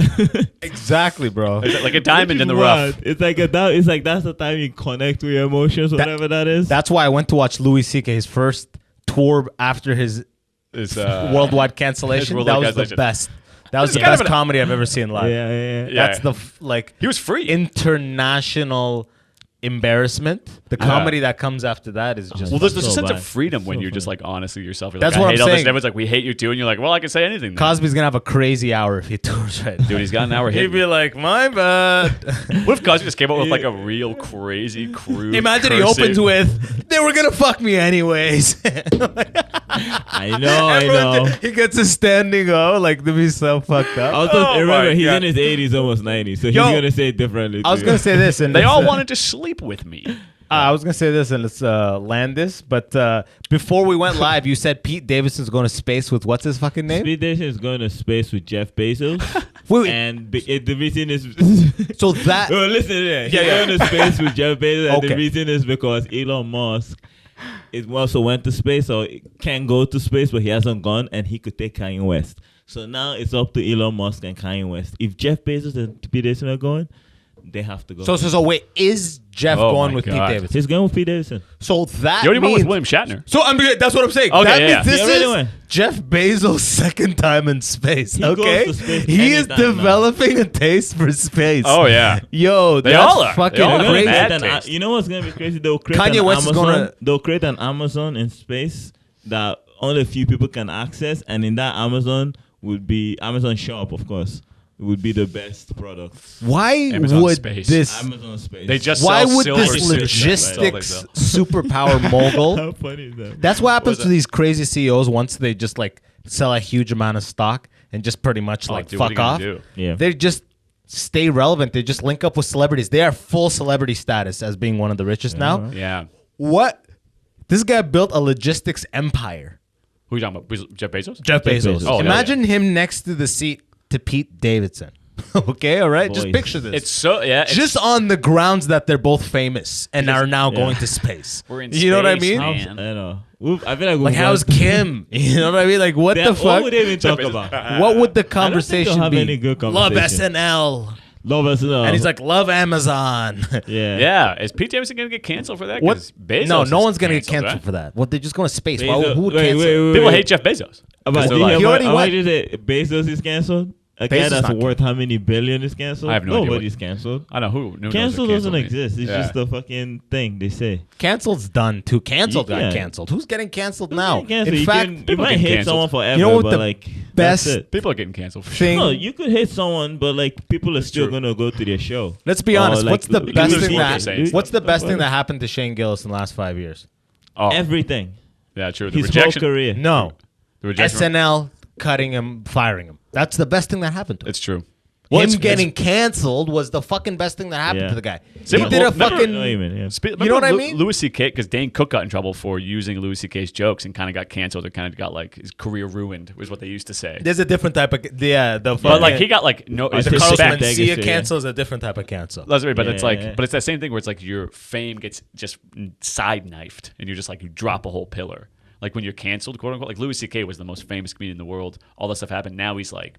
Exactly, bro. Like a diamond Which in the is rough. wild. It's like that's the time you connect with your emotions, whatever that is. That's why I went to watch Louis C.K. his first tour after his It's worldwide cancellation. worldwide That was cancellation. the best. That was It's the kind of best an- comedy I've ever seen live. yeah. Yeah. That's the like He was free. international embarrassment. The comedy that comes after that is just. Well, there's a So sense bad. of freedom when So you're just funny. like honestly yourself. You're That's like, what I I'm hate all this. saying. And everyone's like, we hate you too, and you're like, well, I can say anything. Then. Cosby's gonna have a crazy hour if he tours right now. Dude, he's got an hour He'd hit. be like, my bad. What if Cosby just came up with like a real crazy crude? Imagine he cursing- opens with, they were gonna fuck me anyways. I know. Everyone- He gets a standing O, like to be so fucked up. Also, Oh remember my he's God. in his 80s, almost 90s, so he's Yo, gonna say it differently. I was too. gonna say this, and They all it's, wanted to sleep with me. I was gonna say this, and let's land this. But before we went live, you said Pete Davidson's going to space with what's his fucking name? Speed Station is going to space with Jeff Bezos, Wait, and the reason is. so that Oh, listen to that. He's Yeah. going to space with Jeff Bezos, and Okay. the reason is because Elon Musk also went to space, or can go to space, but he hasn't gone, and he could take Kanye West. So now it's up to Elon Musk and Kanye West. If Jeff Bezos and Pete Davidson are going, they have to go. so wait, is Jeff Oh going my with Pete God. Davidson? He's going with Pete Davidson. So that You already went means with William Shatner. So that's what I'm saying. Okay, that yeah, means yeah. this He already is went. Jeff Bezos' second time in space. He goes okay, to space he is anytime now. developing a taste for space. Oh yeah. Yo, They that's all are. fucking They all They're have gonna crazy. mad create taste. you know what's gonna be crazy? They'll create Kanye an West is Amazon. gonna- They'll create an Amazon in space that only a few people can access, and in that Amazon would be Amazon Shop, of course. It would be the best product. Why Amazon would space. this? Amazon space. They just Why sell would silver this suits. logistics That's all superpower mogul? How funny is that? That's what happens Was to it- these crazy CEOs once they just like sell a huge amount of stock and just pretty much like dude, what are fuck you gonna off. do? Yeah. They just stay relevant. They just link up with celebrities. They are full celebrity status as being one of the richest now. sell. Yeah. What? This guy built a logistics empire. Who are you talking about? Jeff Bezos? Jeff Bezos. Bezos. Oh, hell Imagine him next to the seat to Pete Davidson. Okay, all right. Just Boys. picture this. It's so it's just on the grounds that they're both famous and are now going to space. We're in You know what I space, mean? man. I know. I feel like Like, how's Kim? You know what I mean? Like, what the fuck? What would they even talk about? What would the I don't think conversation they'll have be? any good Love conversation. SNL. Love SNL. And he's like, love Amazon. yeah. Yeah, is Pete Davidson gonna get canceled for that? What? 'Cause Bezos No, is no one's going to get canceled, canceled right? for that. Well, they're just going to space. Why, Bezos- who would wait, cancel? wait, wait, People wait. hate Jeff Bezos. About, they're do you like- hear He already about- went. did it- Bezos is canceled? A guy Bezos that's not worth how many billion is canceled? I have no idea what- Nobody's canceled. I don't know who. No one knows Cancel what doesn't means. exist. It's Yeah. just a fucking thing they say. Canceled's done too. Canceled got Yeah. canceled. Who's getting canceled now? Cancel. In You fact, can- you people might get hate canceled. someone forever, You know what but the like best that's it. People are getting canceled for sure. thing. No, you could hate someone, but like people are still true. gonna go to their show. Let's be Or, honest. like, What's the Louis best lose thing what that? you're saying. What's the best thing that happened to Shane Gillis in the last 5 years? Oh, Everything. yeah, true. The His whole rejection. career. No, The rejection. SNL cutting him, firing him. That's the best thing that happened to him. It's true. Him it's- getting canceled was the fucking best thing that happened Yeah. to the guy. Same He with- did a well, remember- fucking. No, even, yeah. You know what I mean? Louis C.K. because Dane Cook got in trouble for using Louis C.K.'s jokes and kind of got canceled. Or kind of got like his career ruined, was what they used to say. There's a different type of the. But like he got like no I the think Carlos respect. Mencia Yeah. cancel is a different type of cancel. That's right, but it's like, Yeah. but it's that same thing where it's like your fame gets just side knifed, and you're just like you drop a whole pillar. Like when you're canceled, quote unquote. Like Louis C.K. was the most famous comedian in the world. All that stuff happened. Now he's like,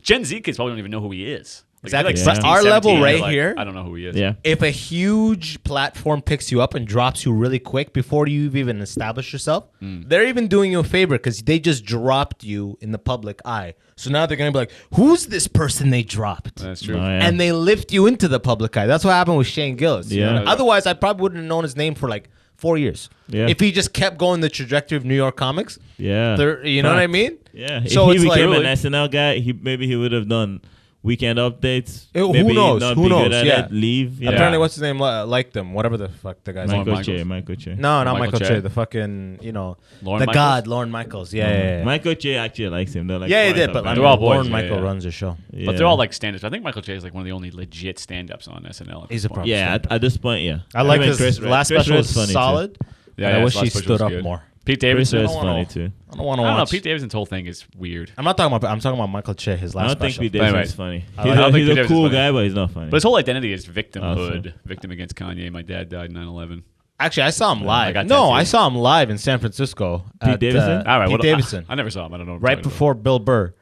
Gen Z kids probably don't even know who he is. Like, Exactly. if you're, like, But 16, our level 17, right you're like, here- I don't know who he is. Yeah. If a huge platform picks you up and drops you really quick before you've even established yourself, they're even doing you a favor because they just dropped you in the public eye. So now they're gonna be like, "Who's this person they dropped?" That's true. Oh, yeah. And they lift you into the public eye. That's what happened with Shane Gillis. you Yeah. know? Otherwise, I probably wouldn't have known his name for like 4 years. Yeah. If he just kept going the trajectory of New York comics, Yeah. you know what I Facts. mean? Yeah. So if it's he like became really- an SNL guy, he would have done weekend updates. Who Maybe knows? Not Who be knows? Good at Yeah. it, leave. Yeah. Apparently, what's his name liked them. Whatever the fuck the guy's name. Michael Michaels. Che. Michael Che. No, not Michael Michael Che. Che. The fucking Lorne the Michaels? God, Lorne Michaels. Yeah. Michael Che actually likes him. They're like Yeah, he boys did, up but there. I They're mean, all boys, Lorne yeah, Michael yeah. runs the show. But they're all like stand-ups. I think Michael Che is like one of the only legit stand-ups on SNL. He's a point. problem. Yeah, at this point, yeah. I like mean, his Chris last Chris special was Red's funny, too. solid. Yeah, and I yeah, wish his he last special stood was up good. more. Pete Chris Davidson. Red's I don't funny know. too. I don't want to I don't know. watch. Pete Davidson's whole thing is weird. I'm not talking about. I'm talking about Michael Che. His last I don't think special. Pete Davidson's Anyway, funny. I He's don't a, think he's Pete a Davidson's cool funny. guy, but he's not funny. But his whole identity is victimhood, Awesome. victim against Kanye. My dad died 9/11. Actually, I saw him live. got No, tattooed. I saw him live in San Francisco. Pete at, Davidson? All right, Pete what Davidson. I never saw him. I don't know. What I'm Right talking before Bill Burr,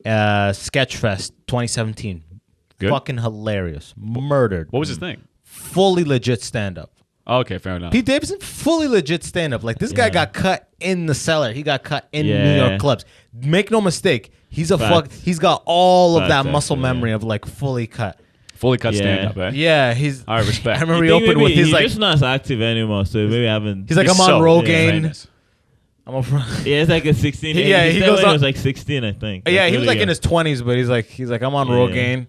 Sketchfest 2017. Good? Fucking hilarious. Murdered. about. What was his thing? Fully legit stand up. Oh, okay, fair enough. Pete Davidson, fully legit stand up. Like this guy Yeah. got cut in the cellar. He got cut in New Yeah. York clubs. Make no mistake. He's a fuck. Facts. He's got all of Facts, that muscle actually, memory of like fully cut. Fully cut Yeah. stand-up, eh? Yeah, he's. All right, respect. I remember he You think opened maybe with his he's like. just not as active anymore, so maybe I haven't. He's like, He's I'm on so Rogaine. famous. I'm a. Yeah, it's like a 16. Yeah, he he goes when on- he was like 16, I think. Yeah, Like, he was really like in young. his 20s, but he's like I'm on Yeah. Rogaine.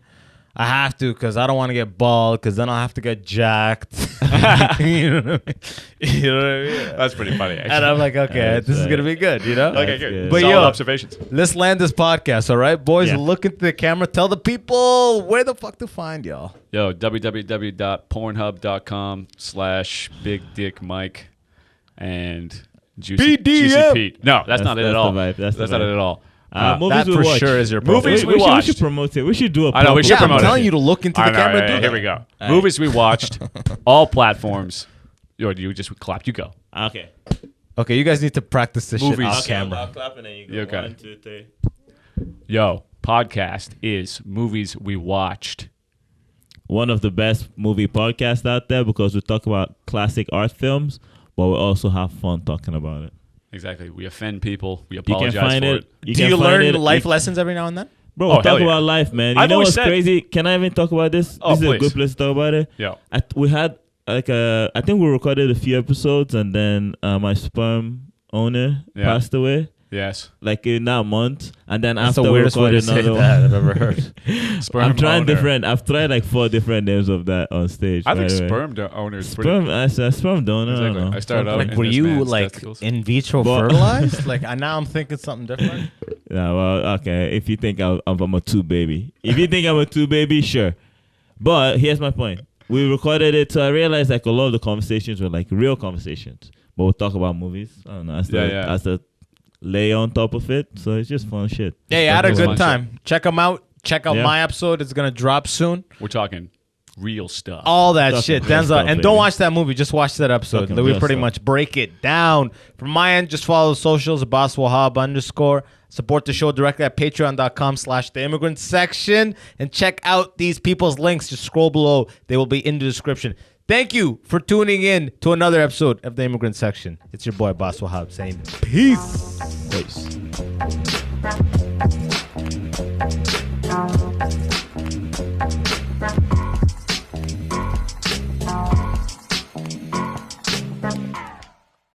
I have to because I don't want to get bald because then I'll have to get jacked. you know what I mean? You know what I mean? That's pretty funny. Actually. And I'm like, okay, That's this is right. gonna be good, you know? okay, That's good. good. But Solid yo- observations. Let's land this podcast, all right, boys? Yeah. Look into the camera. Tell the people where the fuck to find y'all. Yo, www.pornhub.com/BigDickMike and Juicy BDM. Pete. No, that's not it at that's all. the vibe. That's the not it vibe. at all. Movies that we for watch. sure is your Movies profile. we we watched. should promote it. We should do a I know, we should Yeah, I'm promote it. telling you to look into the All right, camera. all right, and do here that. we go. right. Movies we watched, all platforms. Yo, you just clapped. You go. Okay. Okay, you guys need to practice this Movies. shit off Okay, camera. I'll clap and then you go. You okay? 1, 2, 3. Yo, podcast is movies we watched. One of the best movie podcasts out there because we talk about classic art films, but we also have fun talking about it. Exactly. We offend people. We You can apologize find for it. it. Do can you find learn it- life lessons every now and then? Bro, Oh, we hell talk yeah. about life, man. You I've know always what's said- crazy? Can I even talk about this? Oh, This is a please. good place to talk about it. Yeah. We had like I think we recorded a few episodes, and then my sperm owner Yeah. passed away. Yes. Like in that month, and then That's after the we weirdest way to recorded say another that one. I've ever heard. Sperm I'm trying owner. different. I've tried like 4 different names of that on stage. I think by the way. owner is pretty. Sperm. I said sperm donor. I don't Exactly. know. I started out Like, in were this you man's like testicles. in vitro But- fertilized? Like, now I'm thinking something different. Yeah, well, okay. If you think I'm a 2 baby, if you think I'm a 2 baby, sure. But here's my point. We recorded it, so I realized like a lot of the conversations were like real conversations, but we'll talk about movies. I don't know. As the lay on top of it, so it's just fun shit. Yeah, you had a Fun good shit. time. Check them out. check out Yeah. my episode. It's gonna drop soon. We're talking real stuff. All that Talking shit. real Denzel. stuff, And baby. don't watch that movie. Just watch that episode. Talking We real pretty stuff. much break it down. From my end, just follow the socials, Abbas Wahab _ Support the show directly at patreon.com/The Immigrant Section. And check out these people's links. Just scroll below. They will be in the description. Thank you for tuning in to another episode of The Immigrant Section. It's your boy, Abbas Wahab, saying peace. Peace.